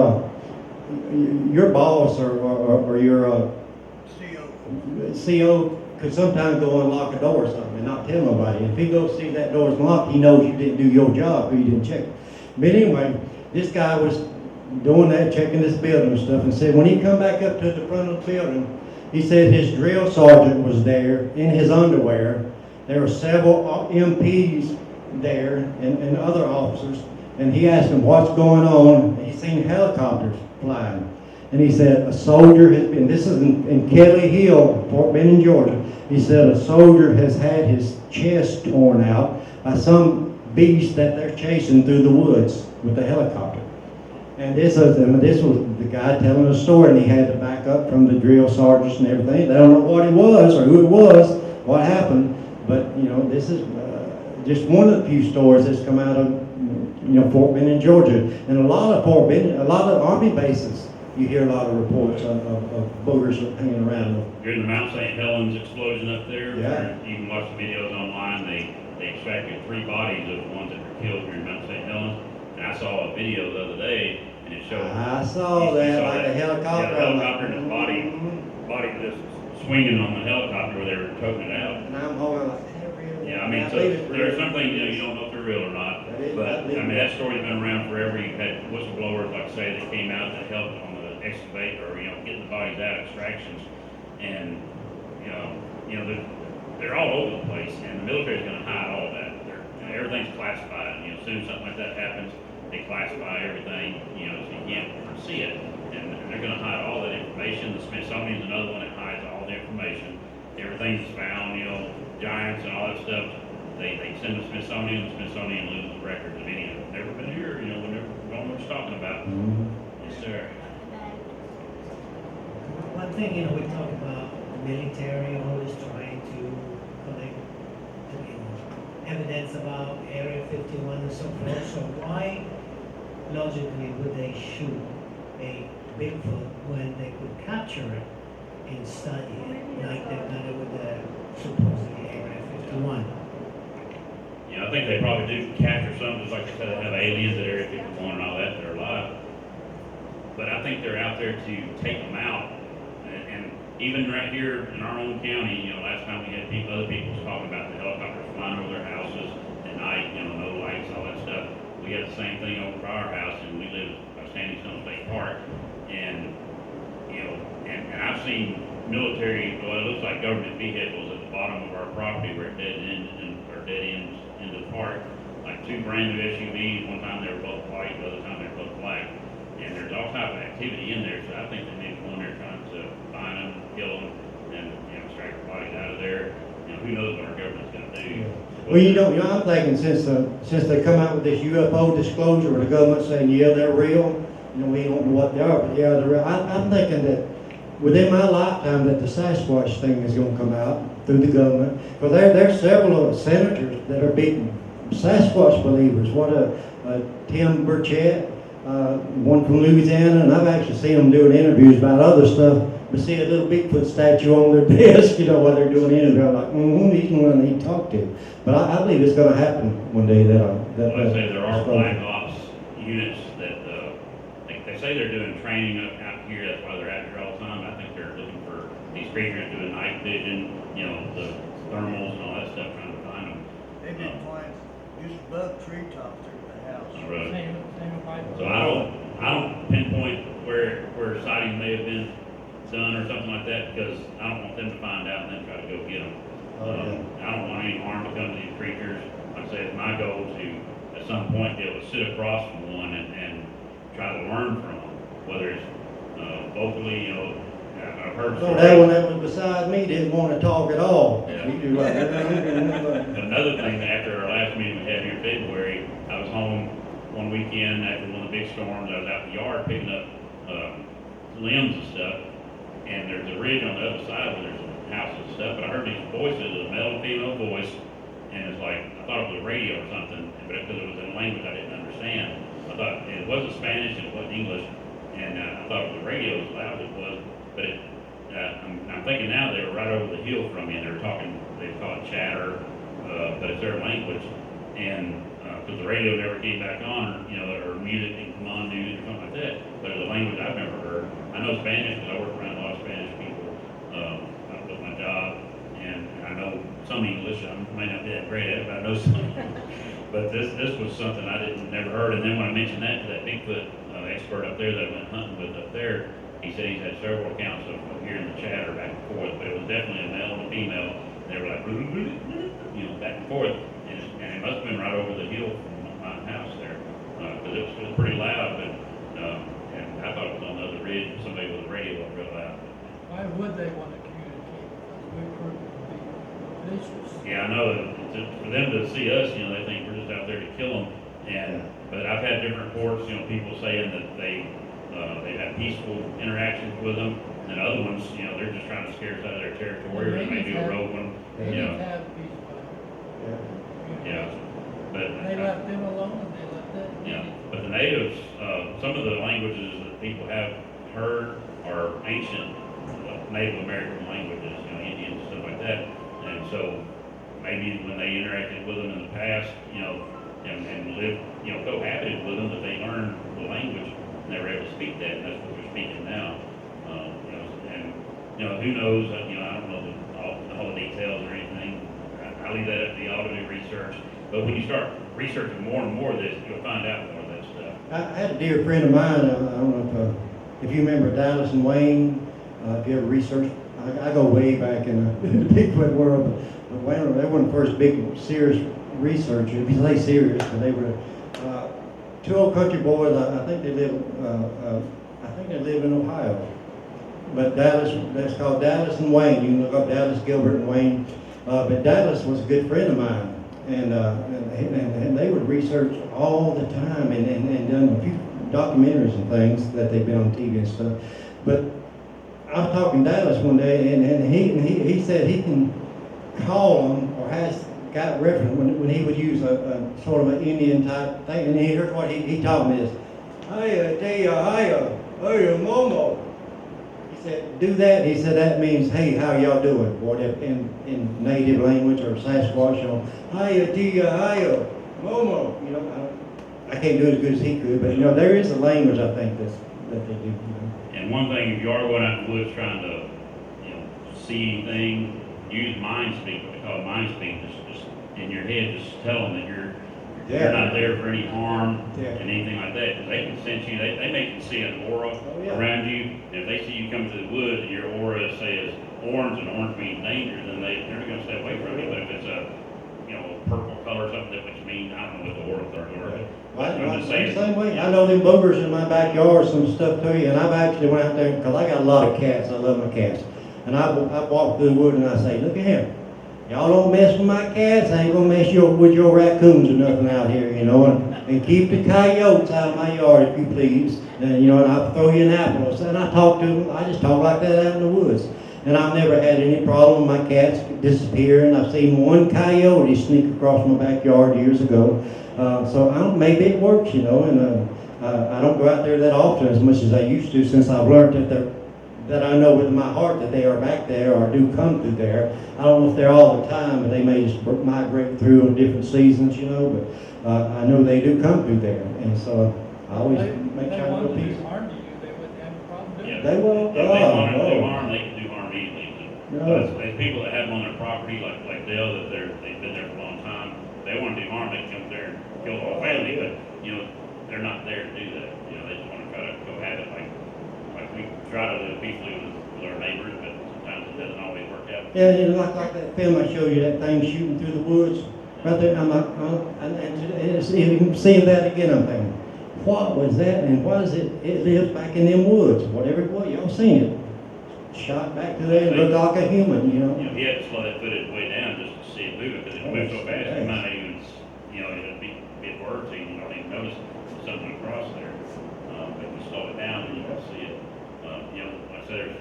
[SPEAKER 3] boss or your CO could sometimes go unlock a door or something and not tell nobody. If he goes see that door's locked, he knows you didn't do your job or you didn't check it. But anyway, this guy was doing that, checking this building and stuff, and said when he come back up to the front of the building, he said his drill sergeant was there in his underwear. There were several MPs there and other officers, and he asked him what's going on. He seen helicopters flying. And he said, a soldier has been, this is in Kelly Hill, Fort Benning, Georgia. He said, a soldier has had his chest torn out by some beast that they're chasing through the woods with the helicopter. And this was the guy telling the story, and he had to back up from the drill sergeants and everything. They don't know what it was or who it was, what happened, but this is just one of the few stories that's come out of Fort Benning, Georgia, and a lot of Army bases. You hear a lot of reports of boogers hanging around them.
[SPEAKER 2] During the Mount St. Helens explosion up there,
[SPEAKER 3] Yeah.
[SPEAKER 2] you can watch the videos online. They extracted 3 bodies of the ones that were killed during Mount St. Helens. And I saw a video the other day, and it showed.
[SPEAKER 3] I saw that, like a helicopter.
[SPEAKER 2] Yeah, the helicopter and his body just swinging on the helicopter where they were toting it out.
[SPEAKER 3] And I'm holding like,
[SPEAKER 2] Yeah, so there's some things you don't know if they're real or not. But that story's been around forever. You've had whistleblowers, like I say, that came out that helped on the excavate or getting the bodies out, extractions. And, they're all over the place, and the military's gonna hide all that. Everything's classified, as soon as something like that happens, they classify everything, so you can't see it. And they're gonna hide all that information. The Smithsonian's another one that hides all the information. Everything's found, giants and all that stuff. They send the Smithsonian loses records of any of it. Never been here, we never know what you're talking about. Yes, sir.
[SPEAKER 10] One thing, we talk about the military always trying to collect, evidence about Area 51 and so forth. So why, logically, would they shoot a Bigfoot when they could capture it and study it, like they've done it with the supposedly Area 51?
[SPEAKER 2] I think they probably do capture some, just like they said, they have aliens at Area 51 and all that are alive. But I think they're out there to take them out. And even right here in our own county, last time we had other people talking about the helicopters flying over their houses at night, no lights, all that stuff. We had the same thing over by our house, and we live by Standing Stone State Park. And I've seen military, well, it looks like government vehicles at the bottom of our property where dead ends into the park. Like 2 brand new SUVs, one time they were both white, the other time they were both black. And there's all type of activity in there, so I think they may be going there trying to find them, kill them, and extract the bodies out of there. Who knows what our government's going to do.
[SPEAKER 3] Well, I'm thinking since they come out with this UFO disclosure, where the government saying, yeah, they're real, we don't know what they are, but yeah, they're real. I'm thinking that within my lifetime that the Sasquatch thing is going to come out through the government. But there's several senators that are big Sasquatch believers. Tim Burchett, one from Louisiana, and I've actually seen them doing interviews about other stuff. But see a little Bigfoot statue on their desk, while they're doing an interview. I'm like, he's the one I need to talk to. But I believe it's going to happen one day.
[SPEAKER 2] Well, I say there are black ops units that they say they're doing training out here. That's why they're out here all the time. I think they're looking for these creatures doing night vision, the thermals and all that stuff, trying to find them.
[SPEAKER 5] They've been flying just above treetops through the house.
[SPEAKER 2] Right. So I don't pinpoint where sightings may have been done or something like that, because I don't want them to find out and then try to go get them. I don't want any harm to come to these creatures. Like I say, it's my goal to, at some point, be able to sit across from one and try to learn from them, whether it's vocally, I've heard.
[SPEAKER 3] So that one that was beside me didn't want to talk at all.
[SPEAKER 2] Yeah.
[SPEAKER 3] He do like
[SPEAKER 2] Another thing, after our last meeting we had here in February, I was home one weekend after one of the big storms. I was out in the yard picking up limbs and stuff, and there's a ridge on the other side where there's some houses and stuff, but I heard these voices, a male and female voice, and it's like, I thought it was a radio or something, but because it was in a language I didn't understand. I thought it wasn't Spanish and it wasn't English, and I thought it was the radio as loud as it was, but I'm thinking now they were right over the hill from me, and they were talking, they call it chatter, but it's their language, and because the radio never came back on, or music didn't come on news or something like that, but it's a language I've never heard. I know Spanish because I work around a lot of Spanish people with my job, and I know some English. I may not be that great at it, but I know some. But this was something I never heard. And then when I mentioned that to that Bigfoot expert up there that I went hunting with up there, he said he's had several accounts of hearing the chatter back and forth, but it was definitely a male and a female. And they were like, back and forth, and it must have been right over the hill from my house there, because it was pretty loud. But and I thought it was on the other ridge, somebody with a radio up real loud.
[SPEAKER 9] Why would they want to communicate? Because we're proving to be vicious.
[SPEAKER 2] Yeah, I know. For them to see us, they think we're just out there to kill them. But I've had different reports, people saying that they've had peaceful interactions with them, and other ones, they're just trying to scare us out of their territory, or maybe a rogue one.
[SPEAKER 9] They didn't have peace.
[SPEAKER 2] Yeah, but
[SPEAKER 9] They left them alone, and they left that.
[SPEAKER 2] yeah, but the natives, some of the languages that people have heard are ancient Native American languages, Indian and stuff like that. And so maybe when they interacted with them in the past, and lived, cohabited with them, that they learned the language and they were able to speak that, and that's what they're speaking now. And who knows? I don't know all the details or anything. I leave that up to the audited research. But when you start researching more and more of this, you'll find out more of that stuff.
[SPEAKER 3] I had a dear friend of mine, I don't know if you remember Dallas and Wayne, if you ever researched I go way back in the Bigfoot world, but they weren't the first big serious researchers, if you say serious, but they were two old country boys. I think they live in Ohio. But Dallas, that's called Dallas and Wayne. You can look up Dallas, Gilbert, and Wayne. But Dallas was a good friend of mine, and they would research all the time and done a few documentaries and things that they've been on TV and stuff. But I was talking to Dallas one day, and he said he can call them or has got reference when he would use a sort of an Indian type thing, and here's what he taught me is, hey, Momo. He said, do that. He said, that means, hey, how y'all doing? Or in native language or Sasquatch, you know, hiya, Momo. You know, I can't do it as good as he could, but you know, there is a language I think that they do. You know.
[SPEAKER 2] And one thing, if you are going out in the woods trying to, see anything, use mind speak, what they call mind speak. Just in your head, just tell them that you're not there for any harm and anything like that. Because they can sense you. They may can see an aura around you. And if they see you come to the woods and your aura says orange, and orange means danger, then they're going to stay away from you. But if it's a purple color or something, which means I don't know what the aura are. I'm just saying.
[SPEAKER 3] Same way. I know them boogers in my backyard, some stuff too, and I've actually went out there because I got a lot of cats. I love my cats, and I walk through the wood and I say, look at him. Y'all don't mess with my cats. I ain't gonna mess with your raccoons or nothing out here, you know. And keep the coyotes out of my yard, if you please. And and I'll throw you an apple. And I talk to them. I just talk like that out in the woods. And I've never had any problem with my cats disappearing. I've seen one coyote sneak across my backyard years ago. So maybe it works, and I don't go out there that often as much as I used to since I've learned that I know within my heart that they are back there or do come through there. I don't know if they're all the time, but they may just migrate through in different seasons, but I know they do come through there. And so I always make sure I go peace.
[SPEAKER 9] If they wanted to do harm to you, they wouldn't have a problem doing it.
[SPEAKER 3] They won't.
[SPEAKER 2] If they wanted to do harm, they can do harm easily.
[SPEAKER 3] No.
[SPEAKER 2] There's people that have them on their property, like Dale, that they've been there for a long time. If they want to do harm, they can come there and kill the whole family, but they're not there to do that. They just want to try to cohabit like we try to live peacefully with our neighbors, but sometimes it doesn't always work out.
[SPEAKER 3] Yeah, like that film I showed you, that thing shooting through the woods. Right there, I'm like, and seeing that again, I'm thinking, what was that? And what is it? It lives back in them woods. Whatever it was, y'all seen it. Shot back to there and looked like a human,
[SPEAKER 2] He had to slow that footage way down just to see it moving, because it moves so fast, you might not even, it'll be a word to you, you don't even notice something across there. But if you slow it down, then you can see it. Like I said,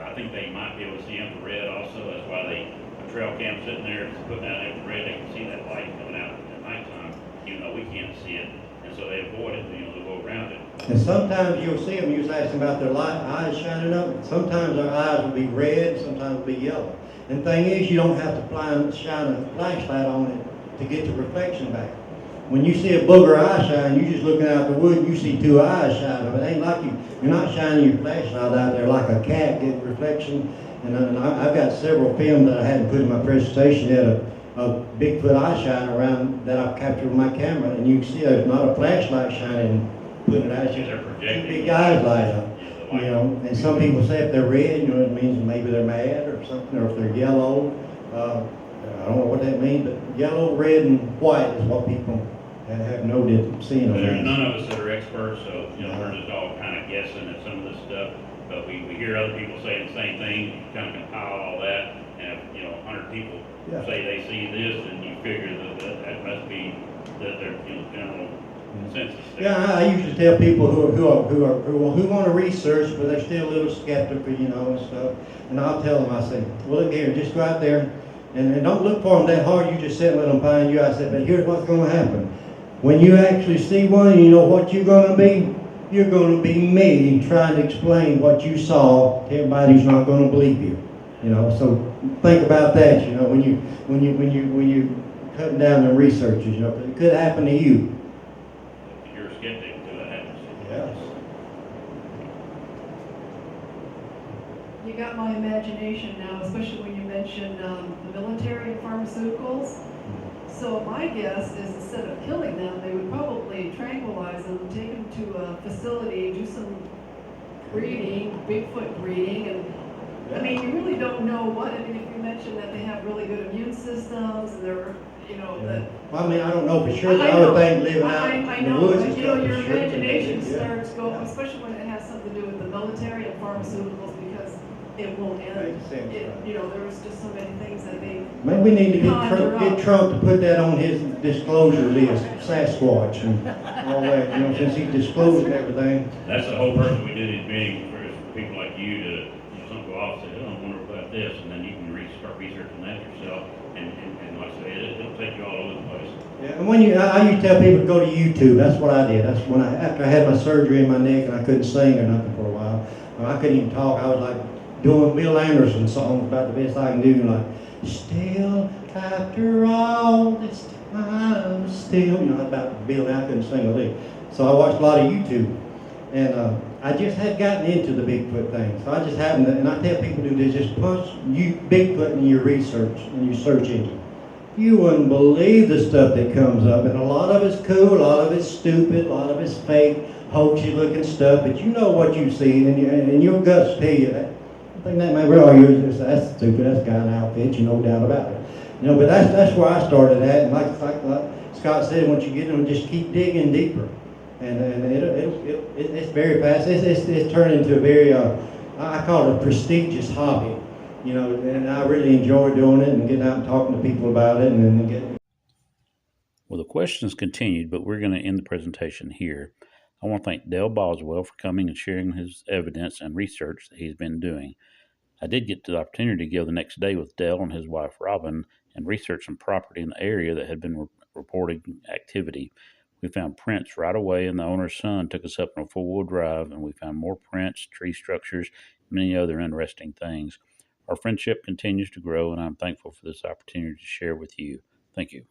[SPEAKER 2] I think they might be able to see infrared also. That's why a trail cam sitting there putting out infrared, they can see that light coming out at nighttime, even though we can't see it. And so they avoid it, they go around it.
[SPEAKER 3] And sometimes you'll see them, you was asking about their eyes shining up. Sometimes their eyes will be red, sometimes will be yellow. And the thing is, you don't have to shine a flashlight on it to get the reflection back. When you see a booger eye shine, you're just looking out the wood and you see two eyes shining. But it ain't like you're not shining your flashlight out there like a cat getting reflection. And I've got several films that I hadn't put in my presentation yet of Bigfoot eye shine around that I've captured with my camera. And you can see there's not a flashlight shining, putting it out. It's just two big eyes light up. And some people say if they're red, it means maybe they're mad or something, or if they're yellow. I don't know what that means, but yellow, red, and white is what people have noted seeing them.
[SPEAKER 2] There's none of us that are experts, so we're just all kind of guessing at some of this stuff. But we hear other people saying the same thing, kind of compile all that, and if 100 people say they see this, and you figure that must be that their general consensus.
[SPEAKER 3] Yeah, I usually tell people who want to research, but they're still a little skeptical, and stuff. And I'll tell them, I say, well, look here, just go out there and don't look for them that hard. You just sit and let them find you. I said, but here's what's going to happen. When you actually see one, you know what you're going to be? You're going to be me trying to explain what you saw to everybody who's not going to believe you. So think about that. When you cutting down the researchers, it could happen to you.
[SPEAKER 2] You're a skeptic until that happens.
[SPEAKER 3] Yes.
[SPEAKER 8] You got my imagination now, especially when you mentioned the military and pharmaceuticals. So my guess is instead of killing them, they would probably tranquilize them, take them to a facility, do some breeding, Bigfoot breeding, and I mean, you really don't know what, I mean, if you mentioned that they have really good immune systems and they're, you know, that.
[SPEAKER 3] Well, I mean, I don't know for sure, but I would think living out
[SPEAKER 8] I
[SPEAKER 3] in the
[SPEAKER 8] know,
[SPEAKER 3] woods and
[SPEAKER 8] but you know,
[SPEAKER 3] stuff.
[SPEAKER 8] your
[SPEAKER 3] for sure,
[SPEAKER 8] imagination
[SPEAKER 3] yeah.
[SPEAKER 8] starts going,
[SPEAKER 3] Yeah.
[SPEAKER 8] especially when it has something to do with the military and pharmaceuticals, because it won't end.
[SPEAKER 3] Makes sense, right.
[SPEAKER 8] You know, there was just so many things that they.
[SPEAKER 3] Maybe we need to
[SPEAKER 8] conjure
[SPEAKER 3] get
[SPEAKER 8] up.
[SPEAKER 3] Trump to put that on his disclosure list, Sasquatch and all that, you know, since he disclosed everything.
[SPEAKER 2] That's the whole purpose we do these meetings, for is for people like you to, some go off and say, oh, I wonder about this, and then you can start researching that yourself, and like I say, it'll take you all over the place.
[SPEAKER 3] Yeah, and when I used to tell people to go to YouTube. That's what I did. That's when after I had my surgery in my neck and I couldn't sing or nothing for a while. I couldn't even talk. I was like doing Bill Anderson songs about the best I can do, like still after all this time, still. You know, about Bill. I couldn't sing a lick, so I watched a lot of YouTube, and I just had gotten into the Bigfoot thing. So I just happened to, and I tell people to do, just punch Bigfoot in your research in your search engine. You wouldn't believe the stuff that comes up, and a lot of it's cool, a lot of it's stupid, a lot of it's fake, hoaxy looking stuff, but you know what you've seen, and your guts tell you that. I think that may well, that's stupid, that's got an outfit, you no doubt about it. You know, but that's where I started at, and like Scott said, once you get in, just keep digging deeper, and it's very fast. It's turned into a very, I call it a prestigious hobby. You know, and I really enjoy doing it and getting out and talking to people about it and then getting.
[SPEAKER 11] Well, the questions continued, but we're going to end the presentation here. I want to thank Dale Boswell for coming and sharing his evidence and research that he's been doing. I did get the opportunity to go the next day with Dale and his wife Robin and research some property in the area that had been reporting activity. We found prints right away, and the owner's son took us up on a 4-wheel drive, and we found more prints, tree structures, many other interesting things. Our friendship continues to grow, and I'm thankful for this opportunity to share with you. Thank you.